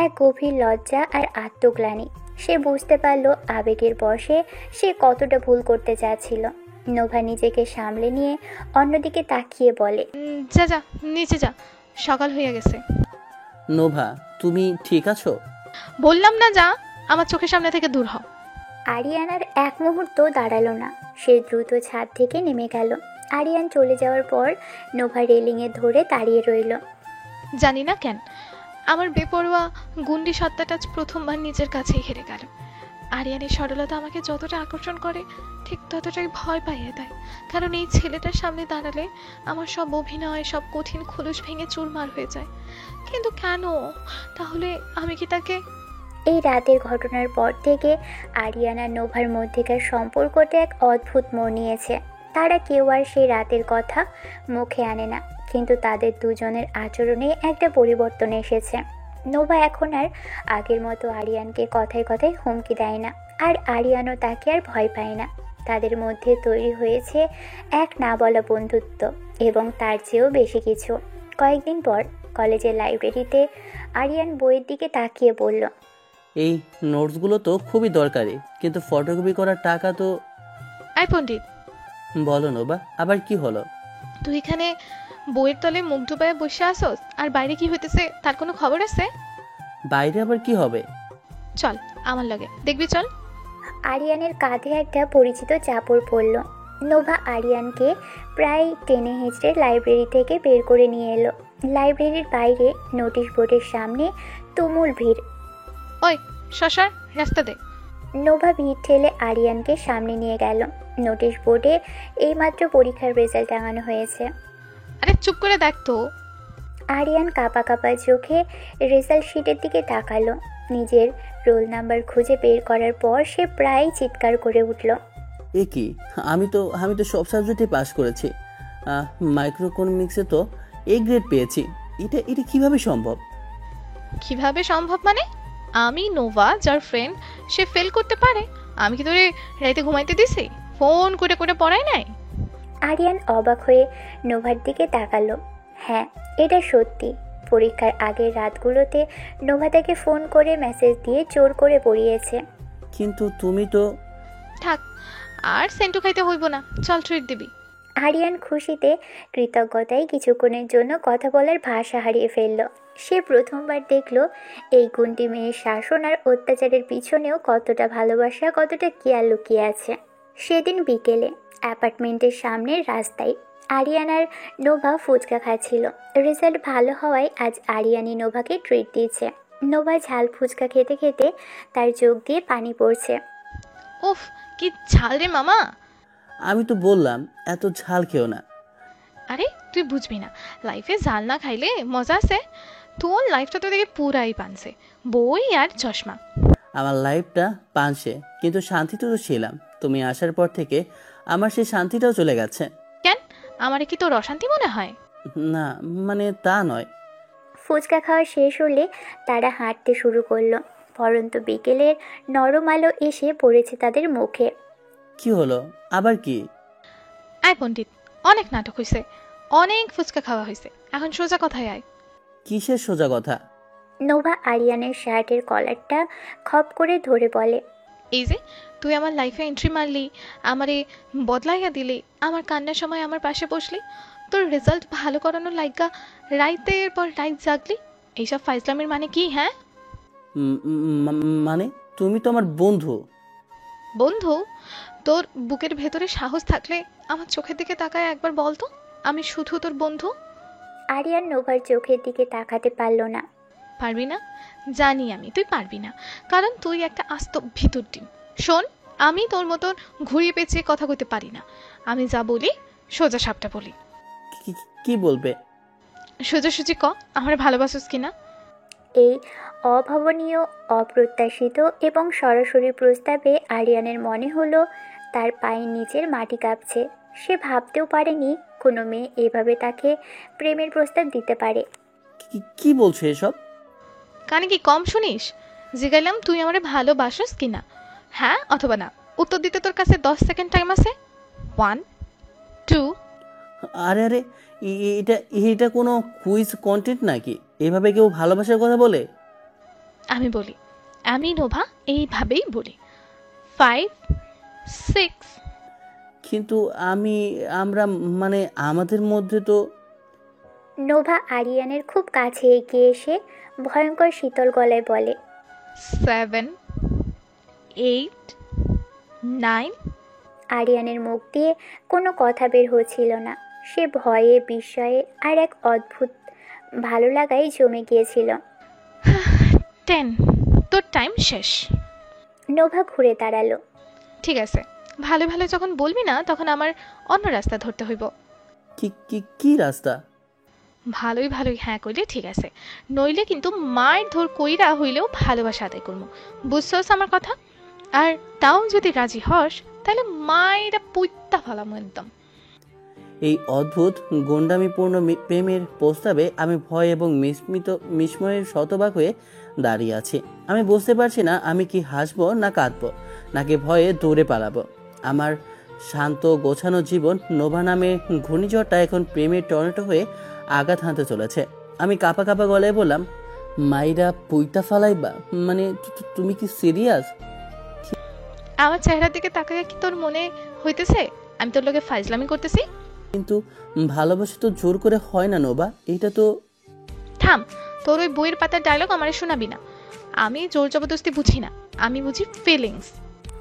এক গভীর লজ্জা আর আত্মগ্লানি। সে বুঝতে পারল আবেগের বশে সে কতটা ভুল করতে চাচ্ছিল। নোভা নিজেকে সামলে নিয়ে অন্যদিকে তাকিয়ে বলে, যা যা নিচে যা, সকাল হয়ে গেছে। নোভা, তুমি ঠিক আছো? বললাম না যা, আমার চোখের সামনে থেকে দূর হও। আরিয়ানার এক মুহূর্ত দাঁড়ালো না। সে দ্রুত ছাদ থেকে নেমে গেল। আরিয়ান চলে যাওয়ার পর নোভা রেলিংয়ে ধরে দাঁড়িয়ে রইল। জানি না কেন আমার বেপরোয়া গুন্ডি সত্তাটা আজ প্রথমবার নিজের কাছেই হেরে গেল। আরিয়ানের সরলতা আমাকে যতটা আকর্ষণ করে ঠিক ততটাই ভয় পাইয়ে দেয়, কারণ এই ছেলেটার সামনে দাঁড়ালে আমার সব অভিনয়, সব কঠিন খোলস ভেঙে চুরমার হয়ে যায়। কিন্তু কেন? তাহলে আমি কি তাকে... এই রাতের ঘটনার পর থেকে আরিয়ান আর নোভার মধ্যেকার সম্পর্কটা এক অদ্ভুত মোড় নিয়েছে। তারা কেউ আর সেই রাতের কথা মুখে আনে না, কিন্তু তাদের দুজনের আচরণে একটা পরিবর্তন এসেছে। নোভা এখন আর আগের মতো আরিয়ানকে কথায় কথায় হুমকি দেয় না, আর আরিয়ানও তাকে আর ভয় পায় না। তাদের মধ্যে তৈরি হয়েছে এক না বলা বন্ধুত্ব, এবং তার চেয়েও বেশি কিছু। কয়েকদিন পর কলেজের লাইব্রেরিতে আরিয়ান বইয়ের দিকে তাকিয়ে বলল, এই নোটসগুলো তো খুবই দরকারি, কিন্তু ফটোকপি করার টাকা তো... আই পণ্ডিত, বলো নোভা, আবার কি হলো? তুই এখানে বইয়ের তলে মুখ ডুবায় বসে আসস, আর বাইরে কি হইতেছে তার কোনো খবর আছে? বাইরে আবার কি হবে? চল আমার লগে, দেখবি চল। আরিয়ানের কাঁধে একটা পরিচিত চাপড় পড়ল। নোভা আরিয়ানকে প্রায় টেনে হেঁচড়ে লাইব্রেরি থেকে বের করে নিয়ে এলো। লাইব্রেরির বাইরে নোটিশ বোর্ডের সামনে তুমুল ভিড়। ওই শশার রাস্তা দে। নোভা ভিড় ঠেলে আরিয়ানকে সামনে নিয়ে গেল। নোটিশ বোর্ডে এইমাত্র পরীক্ষার রেজাল্ট টাঙানো হয়েছে। আরে চুপ করে দেখ তো। আরিয়ান কাঁপা কাঁপা চোখে রেজাল্ট শিটের দিকে তাকালো। নিজের রোল নাম্বার খুঁজে বের করার পর সে প্রায় চিৎকার করে উঠল। এ কি, আমি তো সব সাবজেক্টে পাস করেছি। মাইক্রোইকোনমিক্সে তো এ গ্রেড পেয়েছি। এটা কিভাবে সম্ভব? কিভাবে সম্ভব মানে? আমি নোভা, যার ফ্রেন্ড, সে ফেল করতে পারে? আমি কি তোরে রাইতে ঘুমাইতে দিছি? ফোন করে করে পড়াই নাই? আরিয়ান অবাক হয়ে নোভার দিকে তাকালো। হ্যাঁ, এটা সত্যি। পরীক্ষার আগের রাতগুলোতে নোভা তাকে ফোন করে মেসেজ দিয়ে জোর করে পড়িয়েছে। কিন্তু তুমি তো... থাক, আর সেন্টু খাইতে হইব না, চল ট্রিট দিবি। আরিয়ান খুশিতে কৃতজ্ঞতায় কিছুক্ষণের জন্য কথা বলার ভাষা হারিয়ে ফেলল। সে প্রথমবার দেখল এই গুণটি মেয়ের শাসন আর অত্যাচারের পিছনেও কতটা ভালোবাসা, কতটা কেয়ার লুকিয়ে আছে। সেদিন বিকেলে অ্যাপার্টমেন্টের সামনের রাস্তায় আরিয়ান আর নোভা ফুচকা খাচ্ছিল। রেজাল্ট ভালো হওয়ায় আজ আরিয়ানই নোভাকে ট্রিট দিয়েছে। নোভা ঝাল ফুচকা খেতে খেতে তার চোখ দিয়ে পানি পড়ছে। উফ, কি ঝাল রে মামা। আমি তো বললাম এত ঝাল খেও না। আরে তুই বুঝবি না, লাইফে ঝাল না খাইলে মজা আছে? তোর লাইফটা তো দেখে পুরাই পানছে, বই আর চশমা। আমার লাইফটা পানসে, কিন্তু শান্তিতে তো ছিলাম। তুমি আসার পর থেকে আমার সেই শান্তিটাও চলে গেছে। কেন, আমারে কি তোর অশান্তি মনে হয়? না, মানে তা নয়। ফুচকা খাওয়া শেষ হলে তারা হাঁটতে শুরু করলো। পরন্ত বিকেলের নরম আলো এসে পড়েছে তাদের মুখে। কি হলো আবার? কি? আয় পণ্ডিত, অনেক নাটক হয়েছে, অনেক ফুচকা খাওয়া হয়েছে, এখন সোজা কথায় আয়। কিসের সোজা কথা? নোভা আরিয়ানের শার্টের কলারটা খপ করে ধরে বলে, এই যে তুই আমার লাইফে এন্ট্রি মারলি, আমারে বদলাইয়া দিলি, আমার কান্নার সময় আমার পাশে বসলি, তোর রেজাল্ট ভালো করানোর লাইগা রাইতের পর রাইত জাগলি, এইসব ফাইজলামের মানে কি? হ্যাঁ মানে তুমি তো আমার বন্ধু। বন্ধু? তোর বুকের ভেতরে সাহস থাকলে আমার চোখের দিকে তাকায় একবার বল তো, আমি শুধু তোর বন্ধু। আরিয়ান নোভার চোখের দিকে তাকাতে পারল না। পারবি না? জানি আমি তুই পারবি না, কারণ তুই একটা আস্ত ভিতর ডিম। শোন, আমি তোর মতন ঘুরিয়ে পেঁচিয়ে কথা কইতে পারি না। আমি যা বলি সোজা সাপটা বলি। কি বলবে? সোজাসুজি ক, আমার ভালোবাসিস কিনা? এই অভাবনীয়, অপ্রত্যাশিত এবং সরাসরি প্রস্তাবে আরিয়ানের মনে হলো তার পায়ের নিচের মাটি কাঁপছে। সে ভাবতেও পারেনি কোনো মেয়ে এভাবে তাকে প্রেমের প্রস্তাব দিতে পারে। কি বলছো এসব? কানে কি কম শুনিস? জিগাইলাম তুই আমারে ভালোবাসিস কিনা, হ্যাঁ অথবা না। উত্তর দিতে তোর কাছে 10 সেকেন্ড টাইম আছে। 1 2। আরে এটা কোনো কুইজ কন্টেন্ট নাকি? এভাবে কেউ ভালোবাসার কথা বলে? আমি বলি, আমি নোভা এইভাবেই বলি। 5, 6। কিন্তু আমরা মানে আমাদের মধ্যে তো। নোভা আরিয়ানের খুব কাছে এগিয়ে এসে ভয়ঙ্কর শীতল গলায় বলে। 7, 8, 9। আরিয়ানের মুখ দিয়ে কোনো কথা বের হচ্ছিল না। সে ভয়ে বিস্ময়ে আর এক অদ্ভুত ভালো লাগাই জমে গিয়েছিল। 10। তোর টাইম শেষ। নোভা ঘুরে দাঁড়ালো। ঠিক আছে, ভালো ভালো যখন বলবি না তখন আমার অন্য রাস্তা ধরতে হইব। কি কি কি রাস্তা? ভালোই ভালোই হ্যাঁ কইলে ঠিক আছে, নইলে কিন্তু মায়ের ধর কইরা হইলেও ভালোবাসা আদায় করবো, বুঝছস আমার কথা? আর তাও যদি রাজি হস তাহলে মায়েরা পুইত্তা ফেলামো একদম। এই অদ্ভুত গোন্ডামিপূর্ণ প্রেমের প্রস্তাবে আমি ভয় এবং বিস্ময়ের শতভাগ হয়ে দাঁড়িয়ে আছি। আমি বুঝতে পারছি না আমি কি হাসবো না কাঁদবো, নাকি ভয়ে দৌড়ে পালাবো। আমার শান্ত গোছানো জীবন নোভা নামে ঘূর্ণিঝড়টা এখন প্রেমের টর্নেডো হয়ে আঘাত হানতে চলেছে। আমি কাঁপা কাঁপা গলায় বললাম, মাইরা পুইতা ফালাইবা? মানে তুমি কি সিরিয়াস? আমার চেহারার দিকে তাকাইয়া কি তোর মনে হইতেছে আমি তোর লগে ফাইজলামি করতেছি? কিন্তু ভালোবাসা তো জোর করে হয় না নোভা, এটা তো। থাম, তোর ওই বইয়ের পাতার ডায়লগ আমারে শোনাবি না। আমি জোর জবরদস্তি বুঝি না, আমি বুঝি ফিলিংস।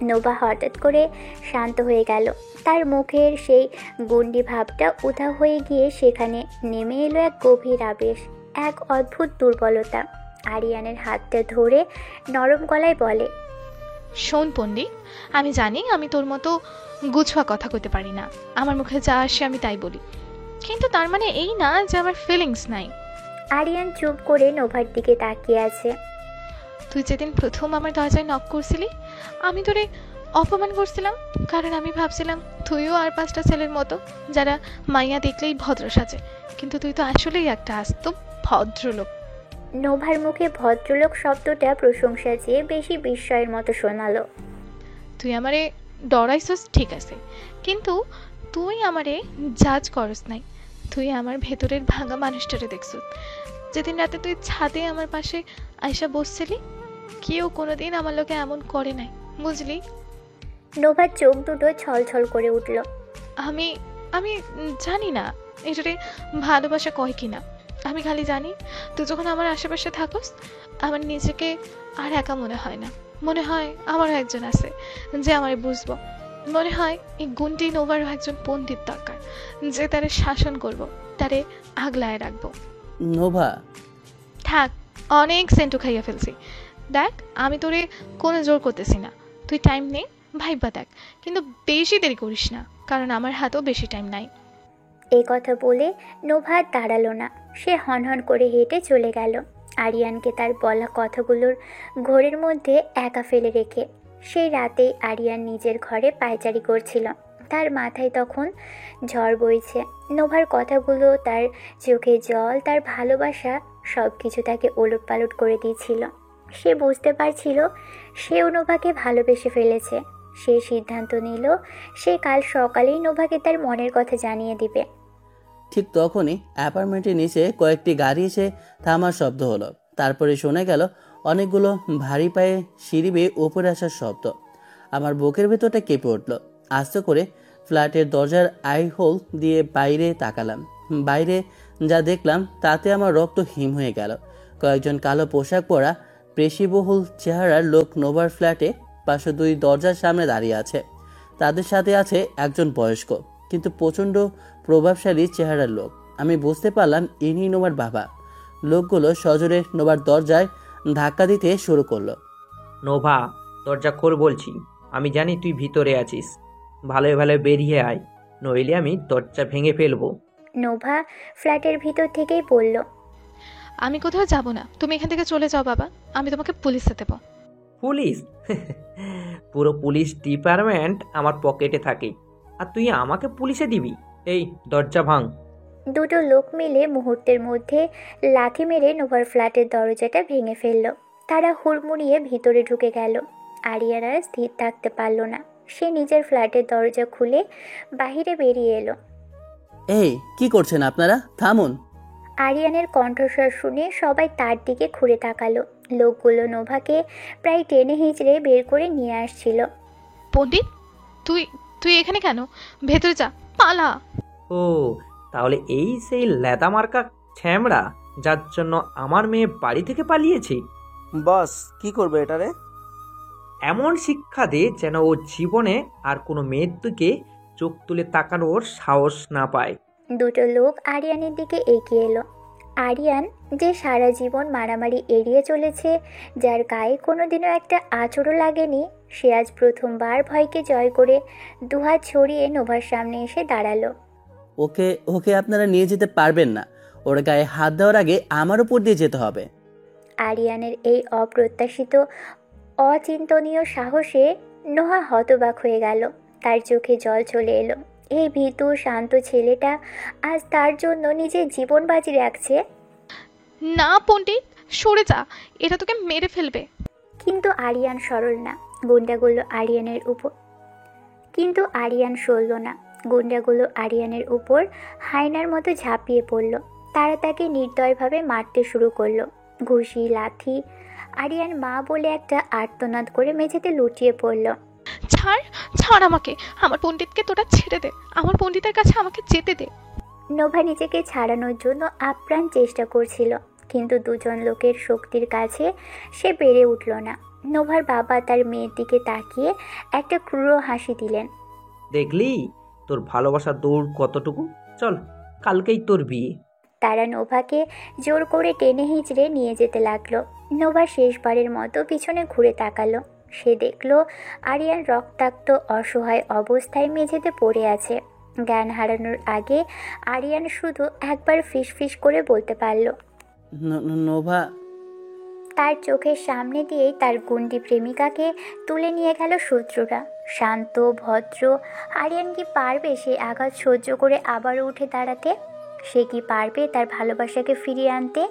নোভা হঠাৎ করে শান্ত হয়ে গেল। তার মুখের সেই গণ্ডি ভাবটা উধাও হয়ে গিয়ে সেখানে নেমে এলো এক গভীর আবেশ, এক অদ্ভুত দুর্বলতা। আরিয়ানের হাতটা ধরে নরম গলায় বলে। শোন পন্ডিত, আমি জানি আমি তোর মতো গুছুয়া কথা কইতে পারি না, আমার মুখে যা আসে আমি তাই বলি, কিন্তু তার মানে এই না যে আমার ফিলিংস নাই। আরিয়ান চুপ করে নোভার দিকে তাকিয়ে আছে। তুই যেদিন প্রথম আমার দরজায় নক করছিলি আমি তোরে অপমান করছিলাম, কারণ আমি ভাবছিলাম তুইও আর 5টা ছেলের মতো যারা মাইয়া দেখলেই ভদ্র সাজে, কিন্তু তুই তো আসলেই একটা আস্ত ভদ্রলোক। নোভার মুখে ভদ্রলোক শব্দটা প্রশংসা চেয়ে বেশি বিস্ময়ের মতো শোনালো। তুই আমারে ডরাইছস ঠিক আছে, কিন্তু তুই আমারে জাজ করস নাই। তুই আমার ভেতরের ভাঙা মানুষটারে দেখছস। যেদিন রাতে তুই ছাদে আমার পাশে আয়সা বসছিলি, কেউ কোনোদিন আমার লোকে এমন করে নাই, বুঝলি? নোভার চোখ দুটো ছলছল করে উঠল। আমি আমি জানি না এটারে ভালোবাসা কয় কিনা। আমি খালি জানি তুই যখন আমার আশেপাশে থাকস আমার নিজেকে আর একা মনে হয় না, মনে হয় আমারও একজন আছে যে আমারে বুঝবো। মনে হয় এই গুন্ডি নোভারও একজন পণ্ডিত দরকার যে তারে শাসন করব, তারে আগলায় রাখবো। নোভা থাক, অনেক সেন্টু খাইয়া ফেলছি। দেখ আমি তোরে কোনো জোর করতেছি না, তুই টাইম নেই ভাইবা দেখ, কিন্তু বেশি দেরি করিস না, কারণ আমার হাতেও বেশি টাইম নাই। এই কথা বলে নোভা দাঁড়ালো না, সে হনহন করে হেঁটে চলে গেল, আরিয়ানকে তার বলা কথাগুলোর ঘোরের মধ্যে একা ফেলে রেখে। সেই রাতেই আরিয়ান নিজের ঘরে পায়চারি করছিল। তার মাথায় তখন ঝড় বইছে। নোভার কথাগুলো, তার চোখে জল, তার ভালোবাসা সব কিছু তাকে ওলটপালট করে দিয়েছিল। সে বুঝতে পারছিল সেও নোভাকে ভালোবেসে ফেলেছে। সে সিদ্ধান্ত নিল সে কাল সকালেই নোভাকে তার মনের কথা জানিয়ে দিবে। ঠিক তখনই অ্যাপার্টমেন্টের নিচে কয়েকটি গাড়ি এসে থামার শব্দ হলো। তারপরে শোনা গেল অনেকগুলো ভারী পায়ে সিঁড়ি বেয়ে ওপরে আসার শব্দ। আমার বুকের ভেতরটা কেঁপে উঠল। আস্তে করে ফ্ল্যাটের দরজার আই হোল দিয়ে বাইরে তাকালাম। বাইরে যা দেখলাম তাতে আমার রক্ত হিম হয়ে গেল। কয়েকজন কালো পোশাক পরা পেশিবহুল চেহারার লোক নোভার ফ্ল্যাটে 502 দরজার সামনে দাঁড়িয়ে আছে। তাদের সাথে আছে একজন বয়স্ক কিন্তু প্রচণ্ড প্রভাবশালী চেহারার লোক। আমি বুঝতে পারলাম ইনি নোভার বাবা। লোকগুলো সজোরে নোভার দরজায় ধাক্কা দিতে শুরু করলো। নোভা, দরজা খোল বলছি। আমি জানি তুই ভিতরে আছিস, ভালোই ভালো বেরিয়ে আয়, নইলে আমি দরজা ভেঙে ফেলবো। নোভা ফ্ল্যাটের ভিতর থেকেই বলল। আমি কোথাও যাব না, তুমি এখান থেকে চলে যাও বাবা, আমি তোমাকে পুলিশে দেবো। পুলিশ? পুরো পুলিশ ডিপার্টমেন্ট আমার পকেটে থাকে, আর তুই আমাকে পুলিশে দিবি? এই দরজা ভাঙ। দুটো লোক মিলে মুহূর্তের মধ্যে লাথি মেরে নোভার ফ্ল্যাটের দরজাটা ভেঙে ফেলল। তারা হুড়মুড়িয়ে ভিতরে ঢুকে গেল। আরিয়ান আর স্থির থাকতে পারল না। সে নিজের ফ্ল্যাটের দরজা খুলে বাহিরে বেরিয়ে এলো। এই কি করছেন আপনারা? থামুন। আরিয়ানের কণ্ঠস্বর শুনে সবাই তার দিকে ঘুরে তাকালো। লোকগুলো নোভাকে প্রায় টেনে হিঁচড়ে বের করে নিয়ে আসছিল। পণ্ডিত, তুই তুই এখানে কেন? ভেতরে যা, পালা। ও, তাহলে এই সেই লেদা মার্কা ছ্যামড়া যার জন্য আমার মেয়ে বাড়ি থেকে পালিয়েছে। বস কি করবে এটারে? এমন শিক্ষা দে যেন ও জীবনে আর কোনো মেয়ের দিকে চোখ তুলে তাকানোর সাহস না পায়। দুটো লোক আরিয়ানের দিকে এগিয়ে এলো। আরিয়ান, যে সারা জীবন মারামারি এড়িয়ে চলেছে, যার গায়ে কোনোদিনও একটা আঁচড়ও লাগেনি, সে আজ প্রথমবার ভয়কে জয় করে দুহাত ছড়িয়ে নোভার সামনে এসে দাঁড়ালো। ওকে ওকে আপনারা নিয়ে যেতে পারবেন না। ওর গায়ে হাত দেওয়ার আগে আমার উপর দিয়ে যেতে হবে। আরিয়ানের এই অপ্রত্যাশিত অচিন্তনীয় সাহসে নোহা হতবাক হয়ে গেল। তার চোখে জল চলে এলো। এই ভীতু শান্ত ছেলেটা আজ তার জন্য নিজের জীবন বাজি রাখছে। না পণ্ডিত, সরে যা, এটা তোকে মেরে ফেলবে। কিন্তু আরিয়ান সরল না। গুন্ডাগুলো আরিয়ানের উপর গুন্ডাগুলো আরিয়ানের উপর হায়নার মতো ঝাঁপিয়ে পড়ল। তারা তাকে নির্দয়ভাবে মারতে শুরু করলো। ঘুষি, লাথি। আরিয়ান মা বলে একটা আর্তনাদ করে মেঝেতে লুটিয়ে পড়ল। ছাড়, ছাড় আমাকে। আমার পণ্ডিতকে তোরা ছেড়ে দে, আমার পণ্ডিতের কাছে আমাকে যেতে দে। নোভা নিজেকে ছাড়ানোর জন্য আপ্রাণ চেষ্টা করছিল, কিন্তু দুজন লোকের শক্তির কাছে সে পেরে উঠল না। নোভার বাবা তার মেয়ের দিকে তাকিয়ে একটা ক্রূর হাসি দিলেন। দেখলি তোর ভালোবাসার দৌড় কতটুকু? চল, কালকেই তোর বিয়ে। তারা নোভাকে জোর করে টেনে হিঁচড়ে নিয়ে যেতে লাগলো। নোভা শেষবারের মতো পিছনে ঘুরে তাকালো। সে দেখলো আরিয়ান রক্তাক্ত অসহায় অবস্থায় মেঝেতে পড়ে আছে। জ্ঞান হারানোর আগে আরিয়ান শুধু একবার ফিসফিস করে বলতে পারল। নোভা। তার চোখের সামনে দিয়েই তার গুন্ডি প্রেমিকাকে তুলে নিয়ে গেল শত্রুরা। শান্ত, ভদ্র আরিয়ান কি পারবে সেই আঘাত সহ্য করে আবারও উঠে দাঁড়াতে? সে কি পারবে তার ভালোবাসাকে ফিরিয়ে আনতে?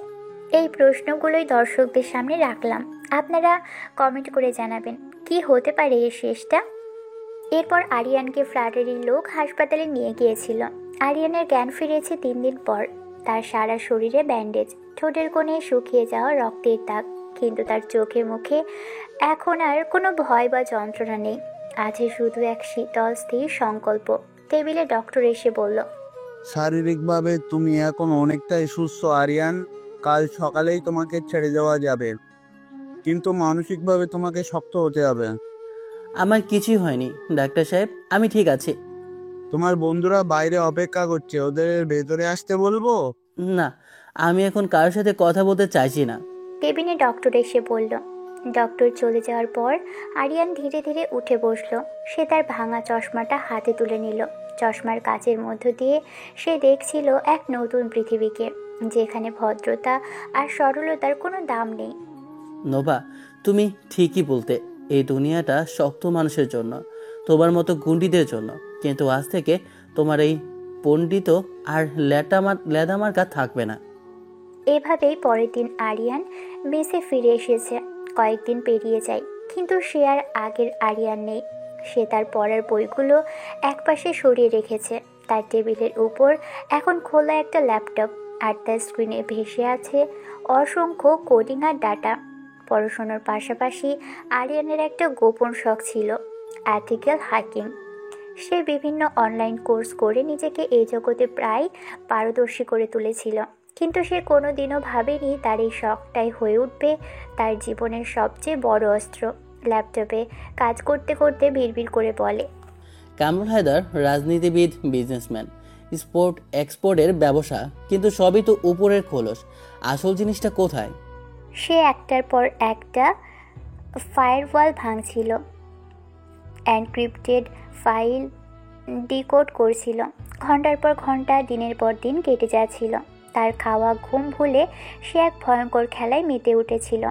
এই প্রশ্নগুলোই দর্শকদের সামনে রাখলাম। আপনারা কমেন্ট করে জানাবেন কি হতে পারে এর শেষটা। এরপর আরিয়ানকে ফ্ল্যাটেরই লোক হাসপাতালে নিয়ে গিয়েছিল। আরিয়ানের জ্ঞান ফিরেছে 3 দিন পর। তার সারা শরীরে ব্যান্ডেজ, ঠোঁটের কোণে শুকিয়ে যাওয়া রক্তের দাগ, কিন্তু তার চোখে মুখে এখন আর কোনো ভয় বা যন্ত্রণা নেই। আছে শুধু এক শীতল স্থির সংকল্প। টেবিলে ডক্টর এসে বলল, শারীরিকভাবে তুমি এখন অনেকটাই সুস্থ আরিয়ান। কাল সকালেই তোমাকে ছেড়ে দেওয়া যাবে, কিন্তু মানসিকভাবে তোমাকে শক্ত হতে হবে। আমার কিছুই হয়নি ডাক্তার সাহেব, আমি ঠিক আছি। তোমার বন্ধুরা বাইরে অপেক্ষা করছে, ওদের ভেতরে আসতে বলবো? না, আমি এখন কারোর সাথে কথা বলতে চাইছি না। কেবিনে ডক্টর এসে বলল। ডক্টর চলে যাওয়ার পর আরিয়ান ধীরে ধীরে উঠে বসলো। সে তার ভাঙা চশমাটা হাতে তুলে নিল। চশমার কাচের মধ্য দিয়ে সে দেখছিল এক নতুন পৃথিবীকে, যেখানে ভদ্রতা আর সরলতার কোনো দাম নেই। নোভা, তুমি ঠিকই বলতে। এই দুনিয়াটা শক্ত মানুষের জন্য, তোমার মতো গুন্ডিদের জন্য। কিন্তু আজ থেকে তোমার এই পণ্ডিত আর লেদামার্কা থাকবে না। এভাবেই পরের দিন আরিয়ান বেসে ফিরে এসেছে। কয়েকদিন পেরিয়ে যায়, কিন্তু সে আর আগের আরিয়ান নেই। সে তার পড়ার বইগুলো একপাশে সরিয়ে রেখেছে। তার টেবিলের উপর এখন খোলা একটা ল্যাপটপ, আর তার স্ক্রিনে ভেসে আছে অসংখ্য কোডিং আর ডাটা। পড়াশোনার পাশাপাশি আরিয়ানের একটা গোপন শখ ছিল, এথিক্যাল হ্যাকিং। সে বিভিন্ন অনলাইন কোর্স করে নিজেকে এই জগতে প্রায় পারদর্শী করে তুলেছিল, কিন্তু সে কোনোদিনও ভাবেনি তার এই শখটাই হয়ে উঠবে তার জীবনের সবচেয়ে বড় অস্ত্র। ল্যাপটপে কাজ করতে করতে বিড়বিড় করে বলে, কামরুল হায়দার রাজনীতিবিদ, বিজনেসম্যান, স্পোর্ট এক্সপোর্টের ব্যবসা, কিন্তু সবই তো উপরের খোলস। আসল জিনিসটা কোথায়? সে একটার পর একটা ফায়ারওয়াল ভাঙছিল, এনক্রিপ্টেড ফাইল ডিকোড করছিল। ঘন্টার পর ঘন্টা, দিনের পর দিন কেটে যাচ্ছিল। তার খাওয়া ঘুম ভুলে সে এক ভয়ঙ্কর খেলায় মেতে উঠেছিল।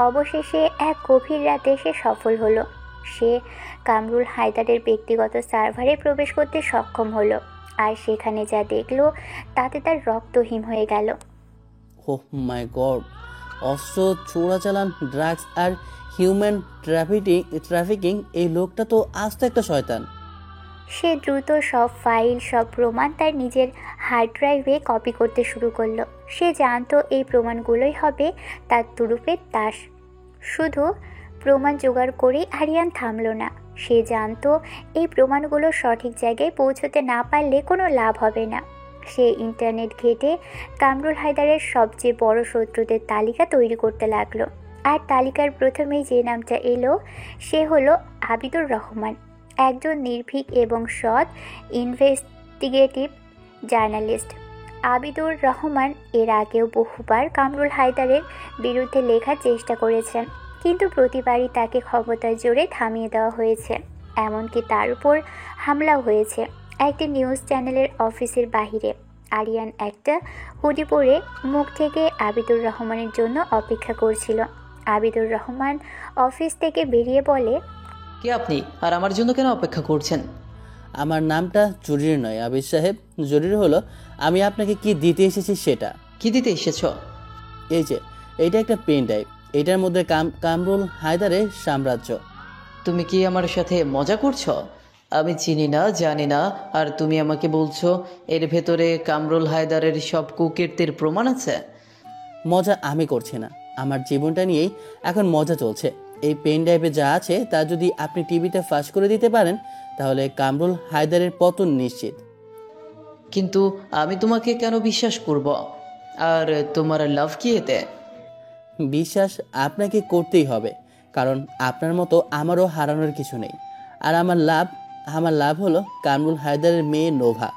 অবশেষে এক গভীর রাতে সে সফল হলো। সে কামরুল হায়দারের ব্যক্তিগত সার্ভারে প্রবেশ করতে সক্ষম হলো, আর সেখানে যা দেখলো তাতে তার রক্ত হিম হয়ে গেল। ওহ মাই গড! অস্ত্র চোরাচালান, ড্রাগস আর হিউম্যান ট্রাফিকিং, এই লোকটা তো আস্ত একটা শয়তান। সে দ্রুত সব ফাইল, সব প্রমাণ তার নিজের হার্ড ড্রাইভে কপি করতে শুরু করলো। সে জানতো এই প্রমাণগুলোই হবে তার তুরুপের তাস। শুধু প্রমাণ জোগাড় করেই আরিয়ান থামলো না। সে জানতো এই প্রমাণগুলো সঠিক জায়গায় পৌঁছতে না পারলে কোনো লাভ হবে না। সে ইন্টারনেট ঘেঁটে কামরুল হায়দারের সবচেয়ে বড় শত্রুদের তালিকা তৈরি করতে লাগলো। আর তালিকার প্রথমেই যে নামটা এলো সে হলো আবিদুর রহমান, একজন নির্ভীক এবং সৎ ইনভেস্টিগেটিভ জার্নালিস্ট। আবিদুর রহমান এর আগেও বহুবার কামরুল হায়দারের বিরুদ্ধে লেখার চেষ্টা করেছেন, কিন্তু প্রতিবারই তাকে ক্ষমতার জোরে থামিয়ে দেওয়া হয়েছে। এমনকি তার উপর হামলাও হয়েছে একটি নিউজ চ্যানেলের অফিসের বাহিরে। আরিয়ান একটা হুডি পরে মুখ থেকে আবিদুর রহমানের জন্য অপেক্ষা করছিল। আবিদুর রহমান অফিস থেকে বেরিয়ে বলে, কে আপনি আর আমার জন্য কেন অপেক্ষা করছেন? আমার নামটা জরুরি নয় আবিদ সাহেব, জরুরি হলো আমি আপনাকে কি দিতে এসেছি সেটা। কি দিতে এসেছো? এই যে এইটা একটা পেন ড্রাইভ, এটার মধ্যে কামরুল হায়দারের সাম্রাজ্য। তুমি কি আমার সাথে মজা করছো? আমি চিনি না, জানি না, আর তুমি আমাকে বলছো এর ভেতরে কামরুল হায়দারের সব কুকীর্তির প্রমাণ আছে? মজা আমি করছি না, আমার জীবনটা নিয়েই এখন মজা চলছে। এই পেন ড্রাইভে যা আছে তা যদি আপনি টিভিতে ফাঁস করে দিতে পারেন তাহলে কামরুল হায়দারের পতন নিশ্চিত। কিন্তু আমি তোমাকে কেন বিশ্বাস করব? আর তোমার লাভ কি এতে? বিশ্বাস আপনাকে করতেই হবে, কারণ আপনার মতো আমারও হারানোর কিছু নেই। আর আমার লাভ হলো কামরুল হায়দারের মেয়ে নোভা।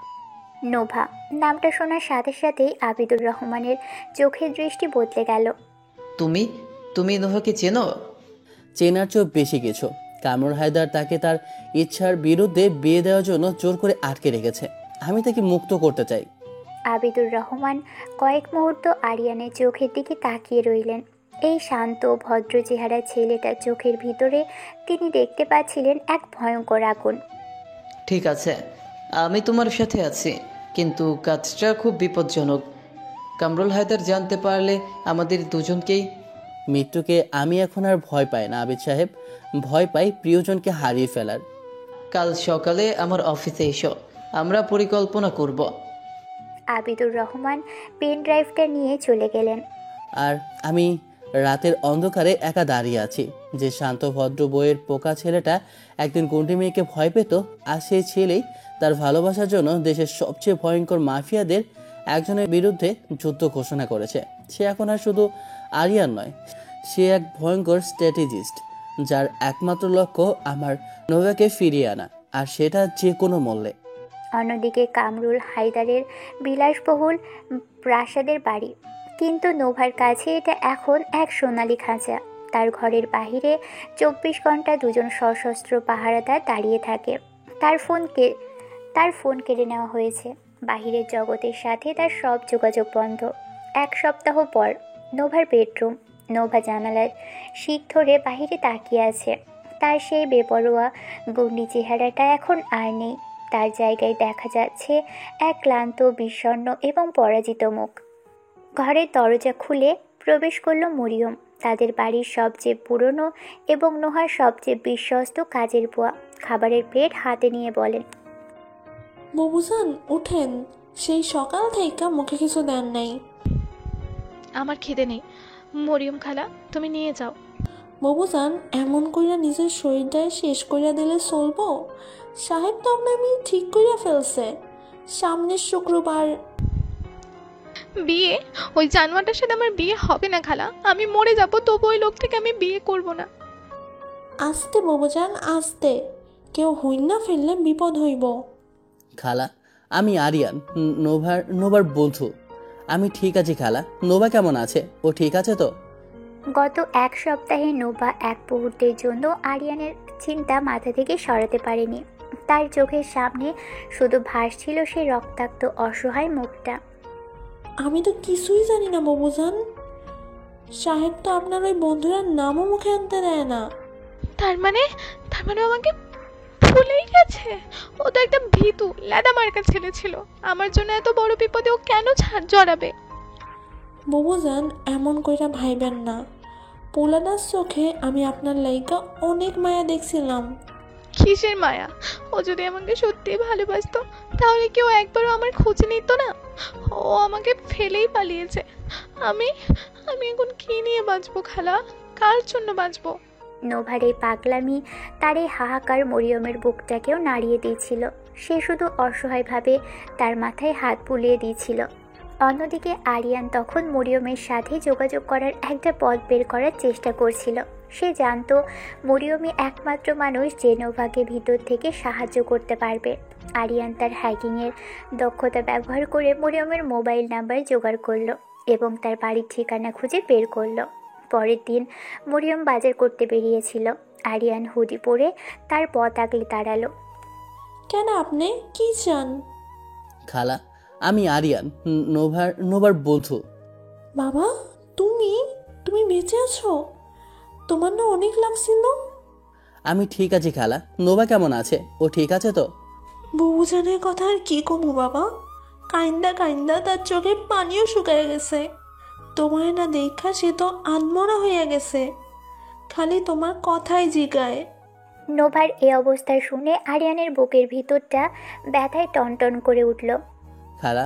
নোভা নামটা শোনার সাথে সাথেই আবিদুর রহমানের চোখের দৃষ্টি বদলে গেল। তুমি নোভাকে চেনো? চেনার চেয়েও বেশি কিছু। কামরুল হায়দার তাকে তার ইচ্ছার বিরুদ্ধে বিয়ে দেওয়ার জন্য জোর করে আটকে রেখেছে। আমি তাকে মুক্ত করতে চাই। আবিদুর রহমান কয়েক মুহূর্ত আরিয়ানের চোখের দিকে তাকিয়ে রইলেন। এই শান্ত ভদ্র চেহারা ছেলেটার চোখের ভিতরে তিনি দেখতে পাচ্ছিলেন এক ভয়ঙ্কর আগুন। ঠিক আছে, আমি তোমার সাথে আছি, কিন্তু কাজটা খুব বিপজ্জনক। কামরুল হায়দার জানতে পারলে আমাদের দুজনকেই। মৃত্যুকে আমি এখন আর ভয় পাই না আবিদ সাহেব, ভয় পাই প্রিয়জনকে হারিয়ে ফেলার। কাল সকালে আমার অফিসে এসো, আমরা পরিকল্পনা করব। আবিদুর রহমান পেন ড্রাইভটা নিয়ে চলে গেলেন। আর আমি রাতের অন্ধকারে একা দাঁড়িয়ে আছি। যে শান্ত ভদ্র বইয়ের পোকা ছেলেটা একদিন গুন্ডি মেয়েকে ভয় পেত, আর সেই ছেলেই তার ভালোবাসার জন্য দেশের সবচেয়ে ভয়ঙ্কর মাফিয়াদের একজনের বিরুদ্ধে যুদ্ধ ঘোষণা করেছে। সে এখন আর শুধু আরিয়ান নয়, সে এক ভয়ঙ্কর স্ট্র্যাটেজিস্ট, যার একমাত্র লক্ষ্য আমার নোভাকে ফিরিয়ে আনা, আর সেটা যে কোনো মূল্যে। অন্যদিকে কামরুল হায়দারের বিলাসবহুল প্রাসাদের বাড়ি, কিন্তু নোভার কাছে এটা এখন এক সোনালী খাঁচা। তার ঘরের বাহিরে 24 ঘন্টা দুজন সশস্ত্র পাহারাদার দাঁড়িয়ে থাকে। তার ফোন কেড়ে নেওয়া হয়েছে। বাহিরের জগতের সাথে তার সব যোগাযোগ বন্ধ। এক সপ্তাহ পর নোভার বেডরুম। নোভা জানালার শিক ধরে বাহিরে তাকিয়ে আছে। তার সেই বেপরোয়া গুন্ডি চেহারাটা এখন আর নেই। তার জায়গায় দেখা যাচ্ছে এক ক্লান্ত, বিষণ্ণ এবং পরাজিত মুখ। ঘরের দরজা খুলে প্রবেশ করল মরিয়ম, তাদের বাড়ির সবচেয়ে পুরনো এবং নোহার সবচেয়ে বিশ্বস্ত কাজের বুয়া। খাবারের প্লেট হাতে নিয়ে বলেন, বাবুজান উঠেন, সেই সকাল থেকে মুখে কিছু দেন নাই। আমার খিদে নেই। মরিয়ম খালা, তুমি নিয়ে যাও। বাবুজান এমন কইরা নিজের শরীরটা শেষ কইরা দিলে চলবো? সাহেব তো আপনার মেয়ে ঠিক কইরা ফেলছে। সামনের শুক্রবার বিয়ে? ওই জানোয়ারটার সাথে আমার বিয়ে হবে না খালা। আমি মরে যাবো, তবু ওই লোক থেকে আমি বিয়ে করব না। আস্তে বাবুজান আস্তে, কেউ হইন না ফেললে বিপদ হইব। খালা, আমি আরিয়ান, নোভার বন্ধু। আমি ঠিক আছি খালা। নোভা কেমন আছে? ও ঠিক আছে তো? গত এক সপ্তাহে নোভা এক মুহূর্তের জন্য আরিয়ানের চিন্তা মাথা থেকে সরাতে পারেনি। তার চোখের সামনে শুধু ভাসছিল সেই রক্তাক্ত অসহায় মুখটা। আমি তো কিছুই জানি না বাবুজান। সাহেব তো আপনার ওই বন্ধুরার নামও মুখে আনতে দেয় না। তার মানে আমাকে ভুলেই গেছে? ও তো একটা ভীতু লেদা মার্কা ছেলে ছিল। আমার জন্য এত বড় বিপদে ও কেন জড়াবে? বাবুজান এমন কইরা ভাইবেন না। পোলাদার চোখে আমি আপনার লাইকা অনেক মায়া দেখছিলাম। কিসের মায়া? ও যদি আমাকে সত্যি ভালোবাসতো তাহলে কেউ একবারও আমার খোঁজ নিত না। ও আমাকে ফেলেই পালিয়েছে। আমি আমি এখন কি নিয়ে বাঁচবো খালা? কার জন্য বাঁচবো? নোভার এই পাগলামি, তার এই হাহাকার মরিয়মের বুকটাকেও নাড়িয়ে দিয়েছিল। সে শুধু অসহায়ভাবে তার মাথায় হাত বুলিয়ে দিয়েছিল। অন্যদিকে আরিয়ান তখন মরিয়মের সাথে যোগাযোগ করার একটা পথ বের করার চেষ্টা করছিল। সে জানতো মরিয়মই একমাত্র মানুষ যে নোভাকে ভিতর থেকে সাহায্য করতে পারবে। আরিয়ান তার হ্যাকিংয়ের দক্ষতা ব্যবহার করে মরিয়মের মোবাইল নাম্বার জোগাড় করলো এবং তার বাড়ির ঠিকানা খুঁজে বের করলো। পরের দিন মরিয়ম বাজার করতে বেরিয়েছিল। আরিয়ান হুডি পরে তার পথ আগলে দাঁড়ালো। কেন আপনি কি চান? খালা, আমি আরিয়ান, নোভার বন্ধু। বাবা, তুমি তুমি বেঁচে আছো? তোমার না অনেক লাগছিল। আমি ঠিক আছি খালা। নোভা কেমন আছে? ও ঠিক আছে তো? বুবুজানের কথা আর কি কমু বাবা, কাইন্দা কাইন্দা তার চোখে পানিও শুকায় গেছে। তোমার না দেখা সে তো আনমরা হইয়া গেছে, খালি তোমার কথাই জিগায়। নোভার এই অবস্থা শুনে আরিয়ানের বুকের ভিতরটা ব্যথায় টনটন করে উঠল। খালা,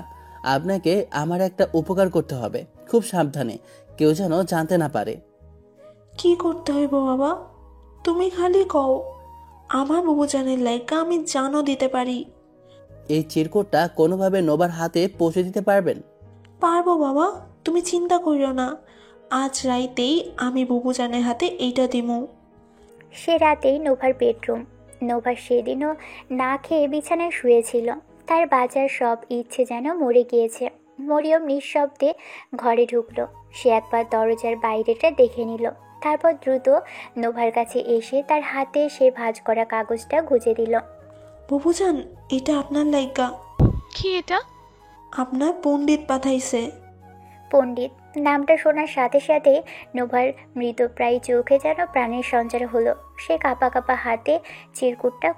আপনাকে আমার একটা উপকার করতে হবে, খুব সাবধানে, কেউ যেন জানতে না পারে। কি করতে হইব বাবা? তুমি খালি কও, আমার বুবুজানের লাইকা আমি জানও দিতে পারি। এই চিরকুটটা কোনোভাবে নোভার হাতে পৌঁছে দিতে পারবেন? পারবো বাবা, তুমি চিন্তা করিও না। আজ রাইতেই আমি বুবুজানের হাতে এইটা দিমু। সে রাতেই নোভার বেডরুম। নোভা সেদিনও না খেয়ে বিছানায় শুয়েছিল। তার বাজার সব ইচ্ছে যেন মরে গিয়েছে। মরিয়ম নিঃশব্দে ঘরে ঢুকলো। সে একবার দরজার বাইরেটা দেখে নিল, তারপর দ্রুত নোভার কাছে এসে তার হাতে সে ভাঁজ করা কাগজটা গুজে দিল। বুবুজান, এটা আপনার লাইকা। কি এটা? আপনার পণ্ডিত পাঠাইছে। পণ্ডিত নামটা শোনার সাথে সাথে নোভার মৃতপ্রায় চোখে যেন প্রাণের সঞ্চার হলো। সে কাঁপা কাঁপা হাতে চিরকুটটা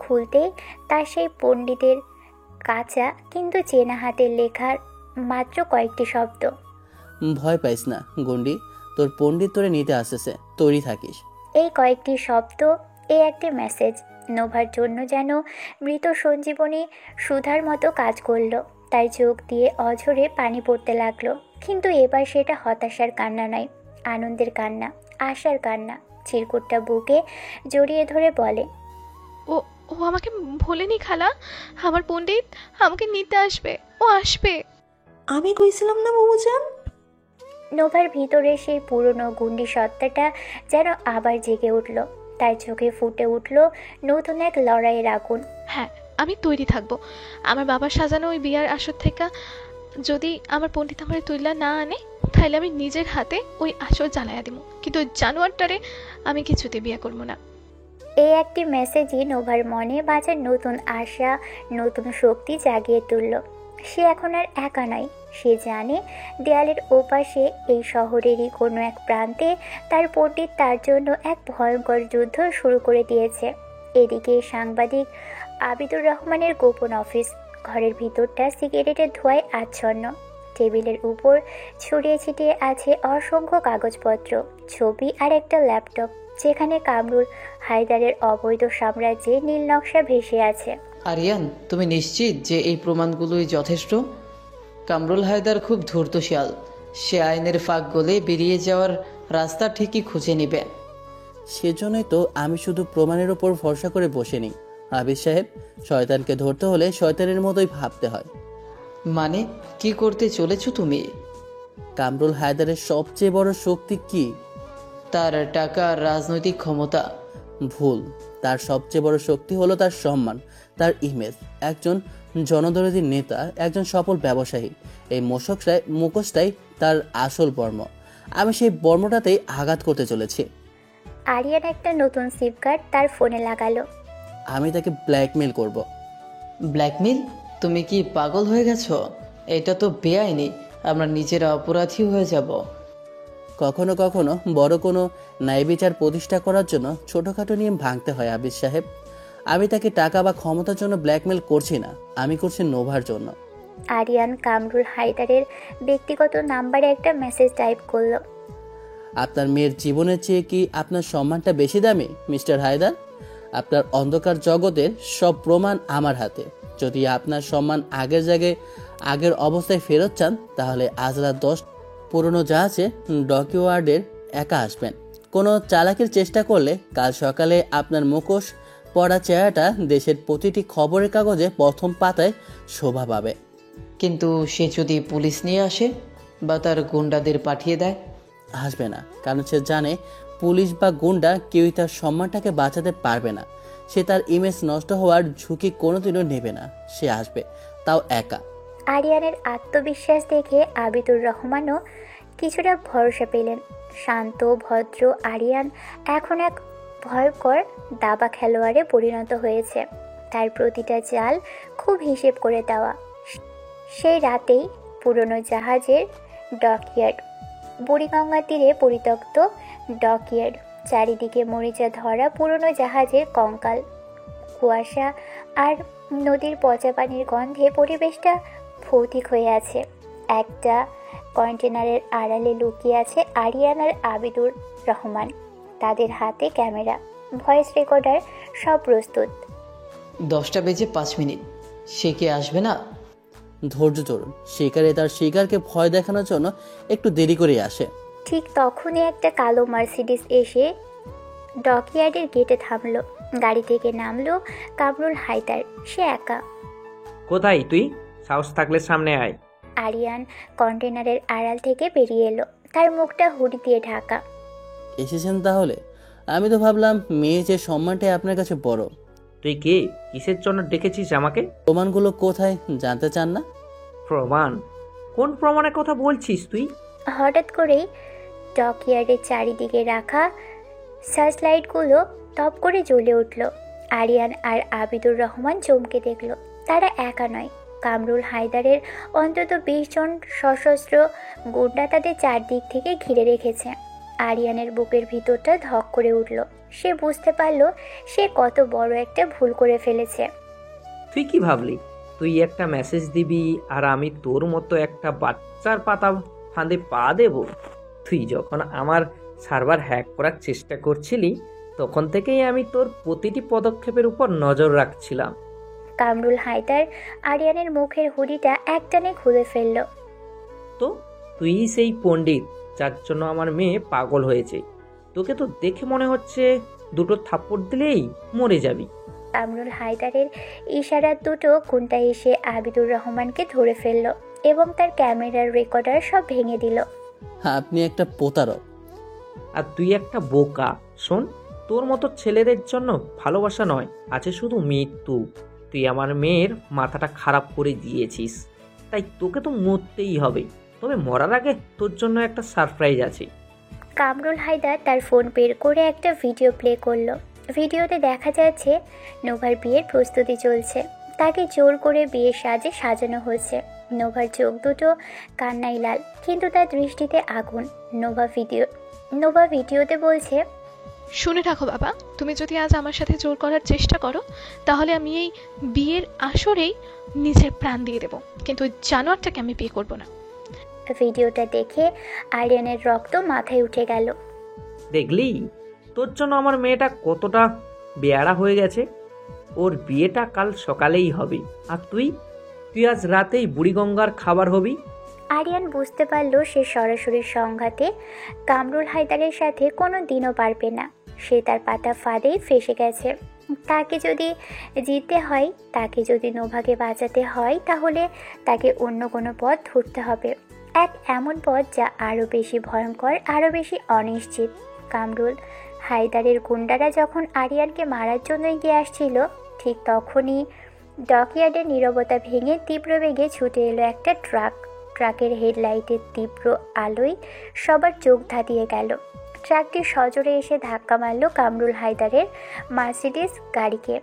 খুলতেই তার সেই পণ্ডিতের কাঁচা কিন্তু চেনা হাতের লেখার মাত্র কয়েকটি শব্দ। ভয় পাইস না গন্ডি, তোর পণ্ডিত তোরে নিতে আসতেছে, তৈরি থাকিস। এই কয়েকটি শব্দ, এই একটি মেসেজ নোভার জন্য যেন মৃত সঞ্জীবনী সুধার মতো কাজ করলো। তার চোখ দিয়ে অঝরে পানি পড়তে লাগলো, কিন্তু এবার সেটা হতাশার কান্না নয়, আনন্দের কান্না, আশার কান্না। চিরকুটটা বুকে জড়িয়ে ধরে বলে, ও ও আমাকে ভোলেনি খালা। আমার পণ্ডিত আমাকে নিতে আসবে, ও আসবে। আমি কইছিলাম না বুবুজান? নোভার ভিতরে সেই পুরনো গুন্ডি সত্তাটা যেন আবার জেগে উঠল। তার চোখে ফুটে উঠল নতুন এক লড়াইয়ের আগুন। হ্যাঁ, আমি তৈরি থাকবো। আমার বাবার সাজানো ওই বিয়ার আসর থেকে যদি আমার পণ্ডিত আমার তুইলা না আনে, তাহলে আমি নিজের হাতে ওই আসর জ্বালাইয়া দিব, কিন্তু ওই জানোয়ারটারে আমি কিছুতে বিয়ে করবো না। এই একটি মেসেজই নোভার মনে বাঁচার নতুন আশা, নতুন শক্তি জাগিয়ে তুলল। সে এখন আর একা নয়। সে জানে দেয়ালের ওপাশে এই শহরেরই কোনো এক প্রান্তে তার পণ্ডিত তার জন্য এক ভয়ঙ্কর যুদ্ধ শুরু করে দিয়েছে। এদিকে সাংবাদিক আবিদুর রহমানের গোপন অফিস। ঘরের ভিতরটা সিগারেটের ধোঁয়ায় আচ্ছন্ন। টেবিলের উপর ছড়িয়ে ছিটিয়ে আছে অসংখ্য কাগজপত্র, ছবি আর একটা ল্যাপটপ, যেখানে কামরুল হায়দারের অবৈধ সাম্রাজ্যে নীল নকশা ভেসে আছে। আরিয়ান, তুমি নিশ্চিত যে এই প্রমাণগুলোই যথেষ্ট? কামরুল হায়দার খুব ধূর্তশাল। সে আইনের ফাঁক গলে বেরিয়ে যাওয়ার রাস্তা ঠিকই খুঁজে নেবে। সেজন্যই তো আমি শুধু প্রমাণের ওপর ভরসা করে বসে নেই। হাবিজ সাহেব, শয়তানকে ধরতে হলে শয়তানের মতোই ভাবতে হয়। মানে কি করতে চলেছো তুমি? কামরুল হায়দারের সবচেয়ে বড় শক্তি কি? তার টাকা আর রাজনৈতিক ক্ষমতা। ভুল। তার সবচেয়ে বড় শক্তি হলো তার সম্মান, তার ইমেজ। একজন জনদরদী নেতা, একজন সফল ব্যবসায়ী। এই মুখোশটাই তার আসল বর্ম। আমি সেই বর্মটাতেই আঘাত করতে চলেছি। আরিয়ান একটা নতুন সিম কার্ড তার ফোনে লাগালো। আমি তাকে ব্ল্যাকমেল করব। ব্ল্যাকমেল? তুমি কি পাগল হয়ে গেছো? এটা তো বেআইনি। আমরা নিজেরা অপরাধী হয়ে যাব। কখনো কখনো বড় কোনো ন্যায় বিচার প্রতিষ্ঠা করার জন্য ছোটোখাটো নিয়ম ভাঙতে হয় হাবিজ সাহেব। আমি তাকে টাকা বা ক্ষমতার জন্য ব্ল্যাকমেল করছি না, আমি করছি নোভার জন্য। আরিয়ান কামরুল হায়দারের ব্যক্তিগত নাম্বারে একটা মেসেজ টাইপ করলো। আপনার মেয়ের জীবনের চেয়ে কি আপনার সম্মানটা বেশি দামি মিস্টার হায়দার? আপনার অন্ধকার জগতের সব প্রমাণ আমার হাতে। যদি আপনার সম্মান আগের জায়গায় আগের অবস্থায় ফেরত চান, তাহলে আজ রাত 10 পুরনো জাহাজে ডকইয়ার্ডের একা আসবেন। কোনো চালাকির চেষ্টা করলে কাল সকালে আপনার মুখোশ পড়া চেহারাটা দেশের প্রতিটি খবরের কাগজে প্রথম পাতায় শোভা পাবে। কিন্তু সে যদি পুলিশ নিয়ে আসে বা তার গুন্ডাদের পাঠিয়ে দেয়? আসবে না, কারণ সে জানে পুলিশ বা গুন্ডা কেউই তার সম্মানটাকে বাঁচাতে পারবে না। সে তার ইমেজ নষ্ট হওয়ার ঝুঁকি কোনোদিনও নেবে না। সে আসবে, তাও একা। আরিয়ানের আত্মবিশ্বাস দেখে আবিদুর রহমানও কিছুটা ভরসা পেলেন। শান্ত ভদ্র আরিয়ান এখন এক ভয়ঙ্কর দাবা খেলোয়াড়ে পরিণত হয়েছে। তার প্রতিটা চাল খুব হিসেব করে দেওয়া। সেই রাতেই পুরনো জাহাজের ডকইয়ার্ড, বুড়িগঙ্গা তীরে পরিত্যক্ত ডকইয়ার্ড, চারিদিকে মরিচা ধরা পুরনো জাহাজের কঙ্কাল, কুয়াশা আর নদীর পচা পানির গন্ধে পরিবেশটা ভৌতিক হয়ে আছে। একটা কন্টেনারের আড়ালে লুকিয়ে আছে আরিয়ান আর আবিদুর রহমান। তাদের হাতে ক্যামেরা, ভয়েস রেকর্ডার, সব প্রস্তুত। 10:05। সে কি আসবে না? ধৈর্য ধরুন, শিকারে তার শিকারকে ভয় দেখানোর জন্য একটু দেরি করে আসে। ঠিক তখনই একটা কালো মার্সিডিস এসে ডকইয়ার্ডের গেটে থামলো। গাড়ি থেকে নামলো কামরুল হায়দার। সে একা। কোথায় তুই? সাহস থাকলে সামনে আয়। আরিয়ান কন্টেনারের আড়াল থেকে বেরিয়ে এলো। তার মুখটা হুডি দিয়ে ঢাকা। এসেছেন তাহলে? আমি তো ভাবলাম মেয়ে যে সম্মানটাই আপনার কাছে বড়। তুই কে? কিসের জন্য ডেকেছিস আমাকে? প্রমাণগুলো কোথায় জানতে চান না? প্রমাণ? কোন প্রমাণের কথা বলছিস তুই? হঠাৎ করেই ডকইয়ার্ডের চারিদিকে রাখা সার্চ লাইটগুলো টপ করে জ্বলে উঠল। আরিয়ান আর আবিদুর রহমান চমকে দেখল তারা একা নয়। কামরুল হায়দারের অন্তত 20 জন সশস্ত্র গুন্ডা তাদের চারদিক থেকে ঘিরে রেখেছে। আরিয়ানের বুকের ভিতরটা ধক করে উঠল। সে বুঝতে পারল সে কত বড় একটা ভুল করে ফেলেছে। তুই কি ভাবলি তুই একটা মেসেজ দিবি আর আমি তোর মতো একটা বাচ্চার পাতা ফাঁদে পা দেব? তুই যখন আমার সার্ভার হ্যাক করার চেষ্টা করছিলি তখন থেকেই আমি তোর প্রতিটি পদক্ষেপের উপর নজর রাখছিলাম। কামরুল হায়দার আরিয়ানের মুখের হুডিটা একটানে খুলে ফেলল। তো তুই সেই পণ্ডিত যার জন্য আমার মেয়ে পাগল হয়েছে। তোকে তো দেখে মনে হচ্ছে দুটো থাপ্পড় দিলেই মরে যাবি। কামরুল হায়দারের ইশারার দুটো গুন্ডা এসে আবিদুর রহমানকে ধরে ফেলল এবং তার ক্যামেরার রেকর্ডার সব ভেঙে দিল। আপনি একটা প্রতারক। আর তুই একটা বোকা। শোন, তোর মতো ছেলেদের জন্য ভালোবাসা নয়, আছে শুধু মৃত্যু। তুই আমার মেয়ের মাথাটা খারাপ করে দিয়েছিস, তাই তোকে তো মরতেই হবে। তবে মরার আগে তোর জন্য একটা সারপ্রাইজ আছে। কামরুল হায়দার তার ফোন বের করে একটা ভিডিও প্লে করলো। ভিডিওতে দেখা যাচ্ছে নোভার বিয়ের প্রস্তুতি চলছে। তাকে জোর করে বিয়ের সাজে সাজানো হচ্ছে। নোভার চোখ দুটো কান্নাই লাল, কিন্তু তার দৃষ্টিতে আগুন। নোভা ভিডিওতে বলছে, শুনে রাখো বাবা, তুমি যদি আজ আমার সাথে জোর করার চেষ্টা করো তাহলে আমি এই বিয়ের আসরেই নিজের প্রাণ দিয়ে দেবো, কিন্তু ওই জানোয়ারটাকে আমি বিয়ে করবো না। ভিডিওটা দেখে আরিয়ানের রক্ত মাথায় উঠে গেল। দেখলি তোর জন্য আমার মেয়েটা কতটা বেয়ারা হয়ে গেছে। ওর বিয়েটা কাল সকালেই হবে, আর তুই আজ রাতেই বুড়িগঙ্গার খাবার হবি। আরিয়ান বুঝতে পারল সে সরাসরি সংঘাতে কামরুল হায়দারের সাথে কোনো দিনও পারবে না। সে তার পাতা ফাঁদেই ফেসে গেছে। তাকে যদি জিততে হয়, তাকে যদি নোভাকে বাঁচাতে হয়, তাহলে তাকে অন্য কোনো পথ ধরতে হবে। এক এমন পথ যা আরও বেশি ভয়ঙ্কর, আরও বেশি অনিশ্চিত। কামরুল হায়দারের গুন্ডারা যখন আরিয়ানকে মারার জন্য এগিয়ে আসছিল, ঠিক তখনই ডকইয়ার্ডের নীরবতা ভেঙে তীব্র বেগে ছুটে এলো একটা ট্রাক। ট্রাকের হেডলাইটের তীব্র আলোয় সবার চোখ ধাঁধিয়ে গেল। ট্রাকটি সজোরে এসে ধাক্কা মারল কামরুল হায়দারের মার্সিডিস গাড়িকে।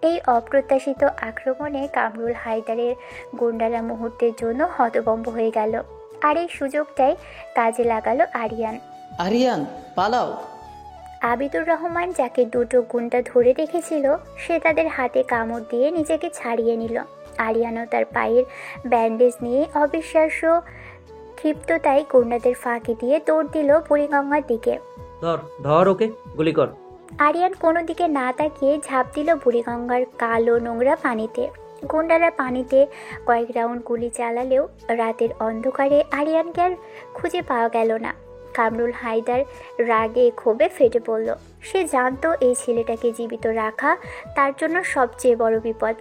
এই অপ্রত্যাশিত আক্রমণে কামরুল হায়দারের গুন্ডারা মুহূর্তের জন্য হতভম্ব হয়ে গেল। আর এই সুযোগটাই কাজে লাগালো আরিয়ান। আরিয়ান, পালাও! আবিদুর রহমান, যাকে দুটো গুন্ডা ধরে রেখেছিল, সে তাদের হাতে কামড় দিয়ে নিজেকে ছাড়িয়ে নিল। আরিয়ানও তার পায়ের ব্যান্ডেজ নিয়ে অবিশ্বাস্য ক্ষিপ্ততায় গুন্ডাদের ফাঁকি দিয়ে দৌড় দিল বুড়িগঙ্গার দিকে। ধর ওকে, গুলি কর। আরিয়ান কোনো দিকে না তাকিয়ে ঝাঁপ দিল বুড়িগঙ্গার কালো নোংরা পানিতে। গুন্ডারা পানিতে কয়েক রাউন্ড গুলি চালালেও রাতের অন্ধকারে আরিয়ানকে আর খুঁজে পাওয়া গেল না। কামরুল হায়দার রাগে ক্ষোভে ফেটে পড়ল। সে জানতো এই ছেলেটাকে জীবিত রাখা তার জন্য সবচেয়ে বড় বিপদ।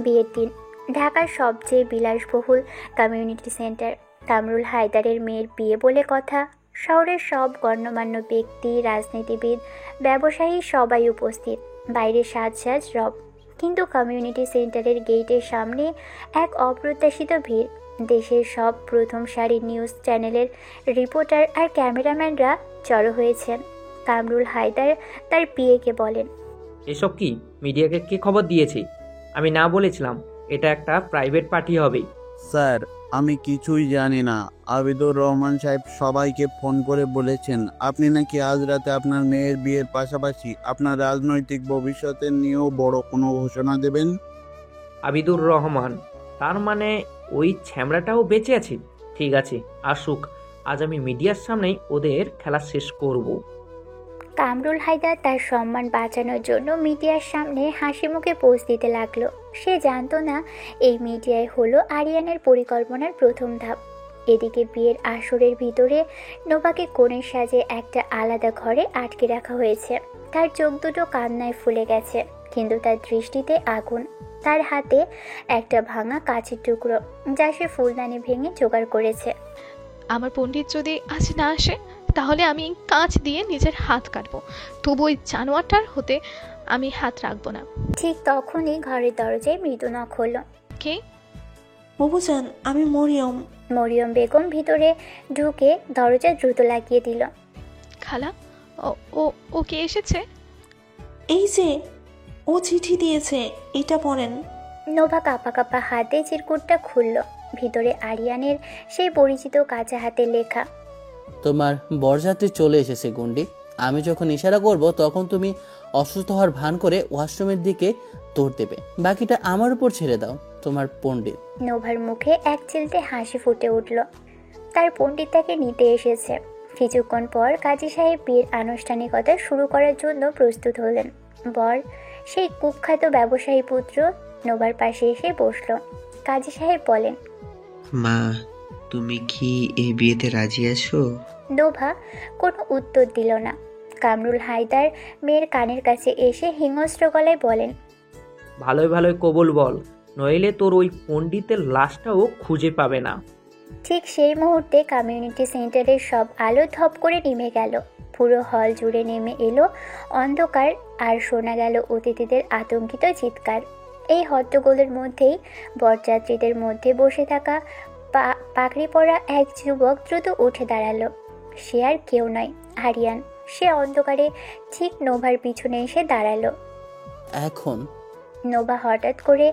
বিয়ের দিন, ঢাকার সবচেয়ে বিলাসবহুল কমিউনিটি সেন্টার, কামরুল হায়দারের মেয়ের বিয়ে বলে কথা। শহরের সব গণ্যমান্য ব্যক্তি, রাজনীতিবিদ, ব্যবসায়ী সবাই উপস্থিত। বাইরে সাজ রব, কিন্তু কমিউনিটি সেন্টারের গেটের সামনে এক অপ্রত্যাশিত ভিড়। দেশের সব প্রথম সারির নিউজ চ্যানেলের রিপোর্টার আর ক্যামেরাম্যানরা জড়ো হয়েছেন। কামরুল হায়দার তার বিয়েকে বলেন, এসব কি মিডিয়াকে কে খবর দিয়েছে? আমি না বলেছিলাম এটা একটা প্রাইভেট পার্টি হবে। স্যার, আমি কিছুই জানি না। আবিদুর রহমান সাহেব সবাইকে ফোন করে বলেছেন আপনি নাকি আজ রাতে আপনার মেয়ের বিয়ের পাশাপাশি আপনার রাজনৈতিক ভবিষ্যতের নিয়েও বড় কোনো ঘোষণা দেবেন। আবিদুর রহমান? তার মানে ওই ছ্যামড়াটাও বেঁচে আছে? ঠিক আছে, আসুক, আজ আমি মিডিয়ার সামনেই ওদের খেলা শেষ করব। কামরুল হায়দার তার সম্মান বাঁচানোর জন্য মিডিয়ার সামনে হাসি মুখে পোজ দিতে লাগলো। সে জানতো না এই মিডিয়ায় হলো আরিয়ানের পরিকল্পনার প্রথম ধাপ। এদিকে বিয়ের আসরের ভিতরে নোভাকে কনের সাজে একটা আলাদা ঘরে আটকে রাখা হয়েছে। তার চোখ দুটো কান্নায় ফুলে গেছে, কিন্তু তার দৃষ্টিতে আগুন। তার হাতে একটা ভাঙা কাঁচের টুকরো, যা সে ফুলদানি ভেঙে জোগাড় করেছে। আমার পণ্ডিত যদি আজ না আসে তাহলে আমি কাঁচ দিয়ে নিজের হাত কাটবো, তবু ওই জানোয়ারটার হতে আমি হাত রাখবো না। ঠিক তখনই ঘরের দরজায় মৃদু নখ হলো। কে? বাবুজান, আমি মরিয়ম। মরিয়ম বেগম ভিতরে ঢুকে দরজা দ্রুত লাগিয়ে দিল। খালা, ও ও ও কে এসেছে? এই যে, ও চিঠি দিয়েছে, এটা পড়েন। নোভা কাঁপা কাঁপা হাতে চিরকুটটা খুলল। ভিতরে আরিয়ানের সেই পরিচিত কাঁচা হাতে লেখা, তোমার বরযাত্রী চলে এসেছে গুন্ডি। আমি যখন ইশারা করব তখন তুমি অসুস্থ হওয়ার ভান করে ওয়াশরুমের দিকে দৌড় দেবে। বাকিটা আমার উপর ছেড়ে দাও, তোমার পণ্ডিত। নোভার মুখে এক চিলতে হাসি ফুটে উঠল। তার পণ্ডিত তাকে নিতে এসেছে। কিছুক্ষণ পর কাজী সাহেব বিয়ের আনুষ্ঠানিকতা শুরু করার জন্য প্রস্তুত হলেন। বর, সেই কুখ্যাত ব্যবসায়ী পুত্র, নোভার পাশে এসে বসল। কাজী সাহেব বলেন, মা, তুমি কি এই বিয়েতে রাজি আছো? নোভা কোনো উত্তর দিল না। কামরুল হায়দার মেয়ের কানের কাছে এসে হিংস্র গলায় বলেন, ভালোই ভালোই কবুল বল, নইলে তোর ওই পণ্ডিতের লাশটাও খুঁজে পাবে না। ঠিক সেই মুহূর্তে কমিউনিটি সেন্টারের সব আলো ধপ করে নেমে গেল। পুরো হল জুড়ে নেমে এলো অন্ধকার, আর শোনা গেল অতিথিদের আতঙ্কিত চিৎকার। এই হট্টগোলের মধ্যেই বরযাত্রীদের মধ্যে বসে থাকা পাগড়ি পরা এক যুবক দ্রুত উঠে দাঁড়ালো। সে আর কেউ নয়, আরিয়ান। সে অন্ধকারে ঠিক নোভার পিছনে এসে দাঁড়ালো। এখন নোভা হঠাৎ করে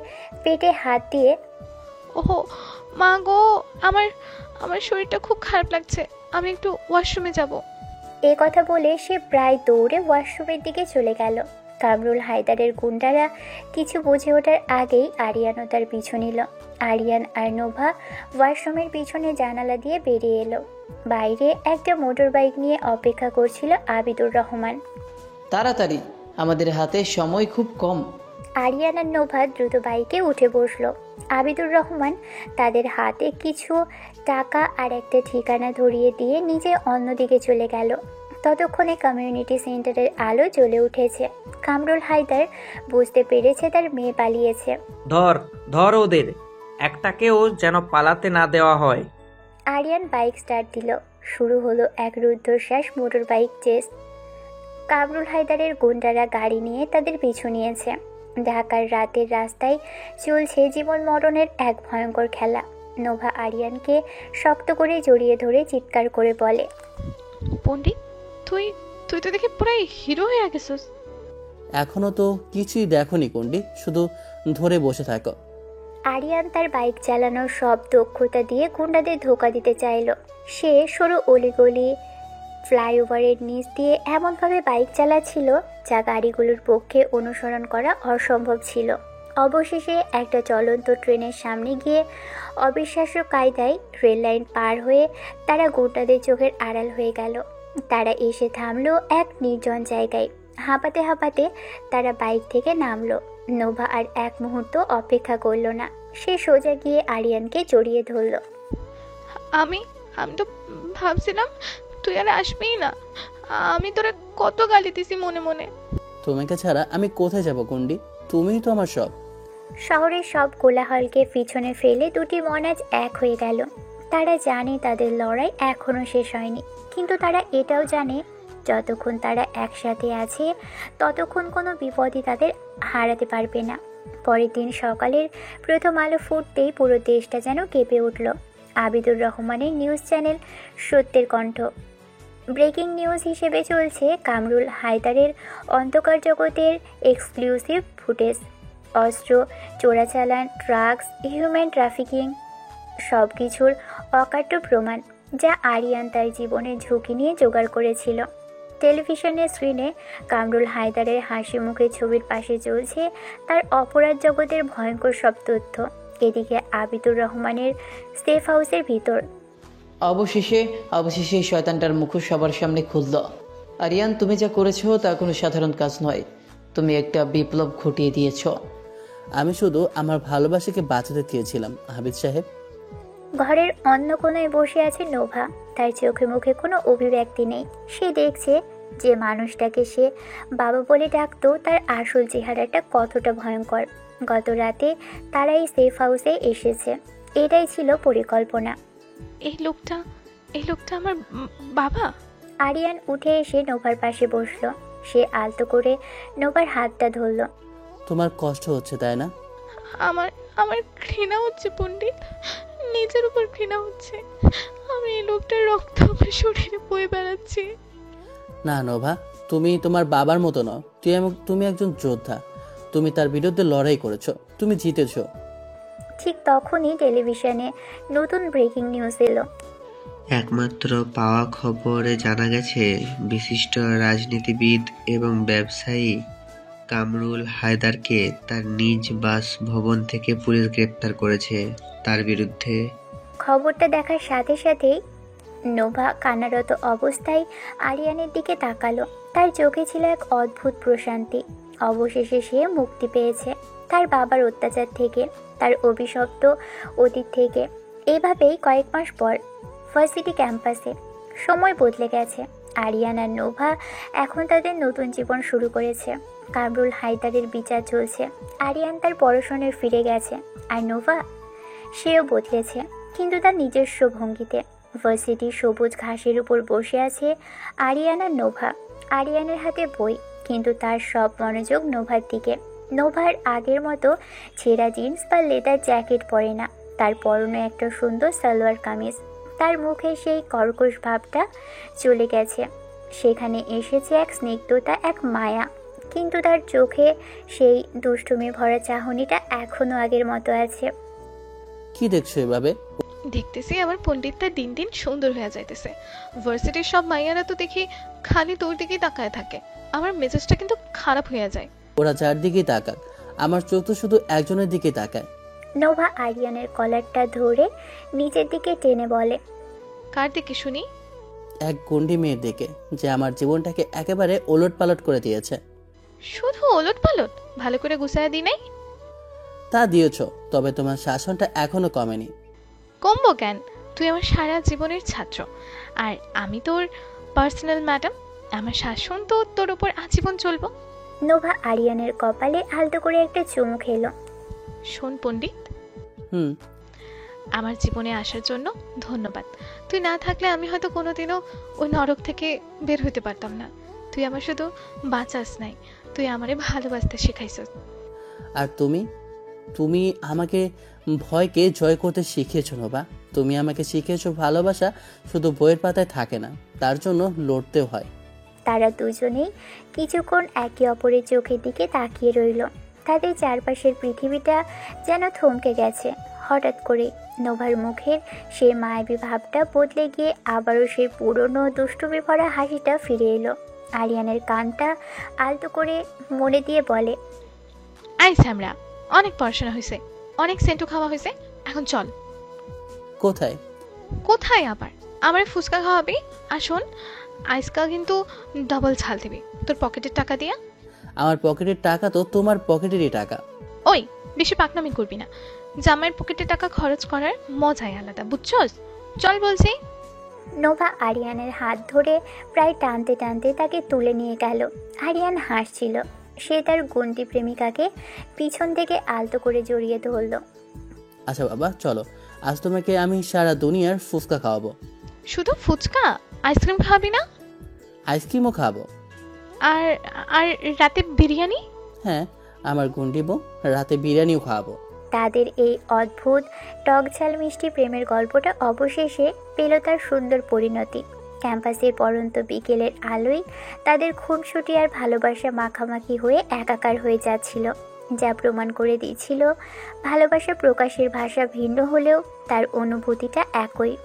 পেটে হাত দিয়ে, ওহো মা গো, আমার আমার শরীরটা খুব খারাপ লাগছে, আমি একটু ওয়াশরুমে যাব। এ কথা বলে সে প্রায় দৌড়ে ওয়াশরুমের দিকে চলে গেল। কামরুল হায়দারের গুন্ডারা কিছু বুঝে ওঠার আগেই আরিয়ানও তার পিছু নিল। আরিয়ান আর নোভা ওয়াশরুমের পিছনে জানালা দিয়ে বেরিয়ে এলো। বাইরে একটা মোটর বাইক নিয়ে অপেক্ষা করছিল আবিদুর রহমান। তাড়াতাড়ি, আমাদের হাতে সময় খুব কম। আরিয়ান আর নোভা দ্রুত বাইকে উঠে বসলো। আবিদুর রহমান তাদের হাতে কিছু টাকা আর একটা ঠিকানা ধরিয়ে দিয়ে নিজে অন্যদিকে চলে গেল। ততক্ষণে কমিউনিটি সেন্টারের আলো জ্বলে উঠেছে। কামরুল হায়দার বুঝতে পেরেছে তার মেয়ে পালিয়েছে। ধর ধর ওদের, একটাকেও যেন পালাতে না দেওয়া হয়। আরিয়ান বাইক স্টার্ট দিল। শুরু হলো এক রুদ্ধশ্বাস মোটর বাইক চেস। কামরুল হায়দারের গুন্ডারা গাড়ি নিয়ে তাদের পিছু নিয়েছে। ঢাকার রাতের রাস্তায় চলছে জীবন মরণের এক ভয়ঙ্কর খেলা। নোভা আরিয়ানকে শক্ত করে জড়িয়ে ধরে চিৎকার করে বলে, পণ্ডিত, তুই তুই তো দেখি পুরাই হিরো হয়ে গেছিস। এখনো তো কিছুই দেখোনি কুন্ডি, শুধু ধরে বসে থাকো। আরিয়ান তার বাইক চালানোর সব দক্ষতা দিয়ে গুন্ডাদের ধোঁকা দিতে চাইল। সে সরু অলিগলি, ফ্লাইওভারের নিচ দিয়ে এমনভাবে বাইক চালাচ্ছিল যা গাড়িগুলোর পক্ষে অনুসরণ করা অসম্ভব ছিল। অবশেষে একটা চলন্ত ট্রেনের সামনে গিয়ে অবিশ্বাস্য কায়দায় রেল লাইন পার হয়ে তারা গুন্ডাদের চোখের আড়াল হয়ে গেল। তারা এসে থামলো এক নির্জন জায়গায়। হাঁপাতে হাঁপাতে তারা বাইক থেকে নামলো। নোভা আর এক মুহূর্ত অপেক্ষা করলো না, সে সোজা গিয়ে আরিয়ানকে জড়িয়ে ধরল। আমি আমি তো ভাবছিলাম তুই আর আসবেই না। আমি তোরা কত গালি দিছি মনে মনে। তোমাকে ছাড়া আমি কোথায় যাব কুন্ডি? তুমিই তো আমার সব। শহরের সব কোলাহলকে পিছনে ফেলে দুটি মন আজ এক হয়ে গেল। তারা জানে তাদের লড়াই এখনো শেষ হয়নি, কিন্তু তারা এটাও জানে যতক্ষণ তারা একসাথে আছে ততক্ষণ কোনো বিপদই তাদের হারাতে পারবে না। পরের দিন সকালের প্রথম আলো ফুটতেই পুরো দেশটা যেন কেঁপে উঠল। আবিদুর রহমানের নিউজ চ্যানেল সত্যের কণ্ঠ ব্রেকিং নিউজ হিসেবে চলছে কামরুল হায়দারের অন্ধকার জগতের এক্সক্লুসিভ ফুটেজ। অস্ত্র চোরাচালান, ড্রাগস, হিউম্যান ট্রাফিকিং, সব কিছুর অকাট্য প্রমাণ যা আরিয়ান তার জীবনের ঝুঁকি নিয়ে জোগাড় করেছিল। টেলিভিশনের স্ক্রিনে কামরুল হায়দারের হাসি মুখের ছবির পাশে চলছে তার অপরাধ জগতের ভয়ঙ্কর সব তথ্য। এদিকে আবিদুর রহমানের সেফ হাউসের ভিতর অবশেষে এই শয়তানটার মুখোশ সবার সামনে খুলল। আরিয়ান, তুমি যা করেছো তা কোনো সাধারণ কাজ নয়। তুমি একটা বিপ্লব ঘটিয়ে দিয়েছ। আমি শুধু আমার ভালোবাসাকে বাঁচাতে চেয়েছিলাম আবিদ সাহেব। ঘরের অন্য কোনায় বসে আছে নোভা। তার চোখে মুখে কোনো অভিব্যক্তি নেই। সে দেখছে যে মানুষটাকে সে বাবা বলে ডাকতো তার আসল চেহারাটা কতটা ভয়ঙ্কর। গত রাতে তারা এই সেফ হাউসে এসেছে, এটাই ছিল পরিকল্পনা। এই লোকটা আমার বাবা। আরিয়ান উঠে এসে নোভার পাশে বসলো। সে আলতো করে নোভার হাতটা ধরল। তোমার কষ্ট হচ্ছে তাই না? আমার ঘৃণা হচ্ছে পণ্ডিত, নিজের উপর ঘৃণা হচ্ছে। আমি এই লোকটার রক্ত আমার শরীরে বয়ে বেড়াচ্ছি। না নোভা, তুমি তোমার বাবার মতো নও। তুমি একজন যোদ্ধা। তুমি তার বিরুদ্ধে লড়াই করেছো, তুমি জিতেছো। ঠিক তখনই টেলিভিশনে নতুন ব্রেকিং নিউজ এলো। একমাত্র পাওয়া খবরে জানা গেছে বিশিষ্ট রাজনীতিবিদ এবং ব্যবসায়ী কামরুল হায়দারকে তার নিজ বাসভবন থেকে পুলিশ গ্রেপ্তার করেছে। তার বিরুদ্ধে খবরটা দেখার সাথে সাথেই নোভা কান্নারত অবস্থায় আরিয়ানের দিকে তাকালো। তার চোখে ছিল এক অদ্ভুত প্রশান্তি। অবশেষে সে মুক্তি পেয়েছে তার বাবার অত্যাচার থেকে, তার অভিশপ্ত অতীত থেকে। এভাবেই কয়েক মাস পর ভার্সিটি ক্যাম্পাসে সময় বদলে গেছে। আরিয়ান আর নোভা এখন তাদের নতুন জীবন শুরু করেছে। কামরুল হায়দারের বিচার চলছে। আরিয়ান তার পড়াশোনায় ফিরে গেছে, আর নোভা সেও বদলেছে, কিন্তু তার নিজস্ব ভঙ্গিতে। ভার্সিটির সবুজ ঘাসের উপর বসে আছে আরিয়ান আর নোভা। আরিয়ানের হাতে বই, কিন্তু তার সব মনোযোগ নোভার দিকে। নোভার আগের মতো ছেঁড়া জিন্স বা লেদার জ্যাকেট পরে না। তার পরনে একটা সুন্দর সালোয়ার কামিজ। তার মুখে সেই কর্কশ ভাবটা চলে গেছে। সেখানে এসেছে এক স্নিগ্ধতা, এক মায়া, কিন্তু তার চোখে সেই দুষ্টুমি ভরা চাহনিটা এখনো আগের মতো আছে। কি দেখছো এভাবে? দেখতেছি আমার পণ্ডিতটা দিন দিন সুন্দর হয়ে যাইতেছে। ভার্সিটির সব মাইয়ারা তো দেখি খালি তোর দিকেই তাকায় থাকে। আমার মেজাজটা কিন্তু খারাপ হয়ে যায়। ওরা চারদিকেই তাকাক, আমার চোখ তো শুধু একজনের দিকে তাকায়। নোভা আরিয়ানের কলারটা ধরে নিচের দিকে টেনে বলে, কার দিকে শুনি? এক গন্ডি মেয়ের দিকে, যে আমার জীবনটাকে একেবারে ওলট পালট করে দিয়েছে। শুধু ওলট পালট? ভালো করে গুছায় দি নাই? তা দিয়েছো, তবে তোমার শাসনটা এখনো কমেনি। কমবো কেন? তুই আমার সারা জীবনের ছাত্র, আর আমি তোর পার্সোনাল ম্যাডাম। আমার শাসন তো তোর উপর আজীবন চলবো। নোভা আরিয়ানের কপালে আলতো করে একটা চুমু খেলো। শোন পণ্ডিত, হুম, আমার জীবনে আসার জন্য ধন্যবাদ। তুই না থাকলে আমি হয়তো কোনোদিনও ওই নরক থেকে বের হইতে পারতাম না। তুই আমার শুধু বাঁচাস নাই, তুই আমারে ভালোবাসতে শিখাইছস। আর তুমি আমাকে ভয়কে জয় করতে শিখিয়েছো নোভা। তুমি আমাকে শিখিয়েছো ভালোবাসা শুধু বইয়ের পাতায় থাকে না, তার জন্য লড়তেও হয়। তারা দুজনেই কিছুক্ষণ একে অপরের চোখের দিকে তাকিয়ে রইল। তাদের চারপাশের পৃথিবীটা যেন থমকে গেছে। হঠাৎ করে নোভার মুখের সেই মায়াবী ভাবটা বদলে গিয়ে আবারও সেই পুরনো দুষ্টুমি ভরা হাসিটা ফিরে এলো। আরিয়ানের কানটা আলতো করে মনে দিয়ে বলে, আই স্যামরা, অনেক পড়াশোনা হয়েছে, অনেক সেন্টু খাওয়া হয়েছে, এখন চল। কোথায়? কোথায় আবার? আমার ফুচকা খাওয়াবি? আর শোন, আজকাল কিন্তু ডাবল ছাল দিবি তোর পকেটের টাকা দিয়া। আমার পকেটের টাকা তো তোমার পকেটেরই টাকা। ওই বেশি পাকনামি করবি না, জামাইয়ের পকেটে টাকা খরচ করার মজাই আলাদা, বুঝছস? চল বলছি। নোভা আরিয়ানের হাত ধরে প্রায় টানতে টানতে তাকে তুলে নিয়ে গেল। আরিয়ান হাসছিল। সে তার গুন্ডি প্রেমিকাকে পিছন থেকে আলতো করে জড়িয়ে ধরল। আচ্ছা বাবা চলো, আজ তোমাকে আমি সারা দুনিয়ার ফুচকা খাওয়াবো। শুধু ফুচকা? আইসক্রিম খাবি না? আইসক্রিমও খাবো। আর আর রাতে বিরিয়ানি? হ্যাঁ, আমার গুন্ডি বউ রাতে বিরিয়ানিও খাওয়াবো। তাদের এই অদ্ভুত টকঝাল মিষ্টি প্রেমের গল্পটা অবশেষে পেল তার সুন্দর পরিণতি। ক্যাম্পাসের পড়ন্ত বিকেলের আলোয় তাদের খুনসুটি আর ভালোবাসা মাখামাখি হয়ে একাকার হয়ে যাচ্ছিল, যা প্রমাণ করে দিয়েছিল ভালোবাসা প্রকাশের ভাষা ভিন্ন হলেও তার অনুভূতিটা একই।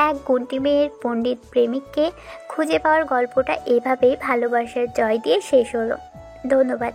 এক গুণটি মেয়ের পণ্ডিত প্রেমিককে খুঁজে পাওয়ার গল্পটা এভাবেই ভালোবাসার জয় দিয়ে শেষ হলো। ধন্যবাদ।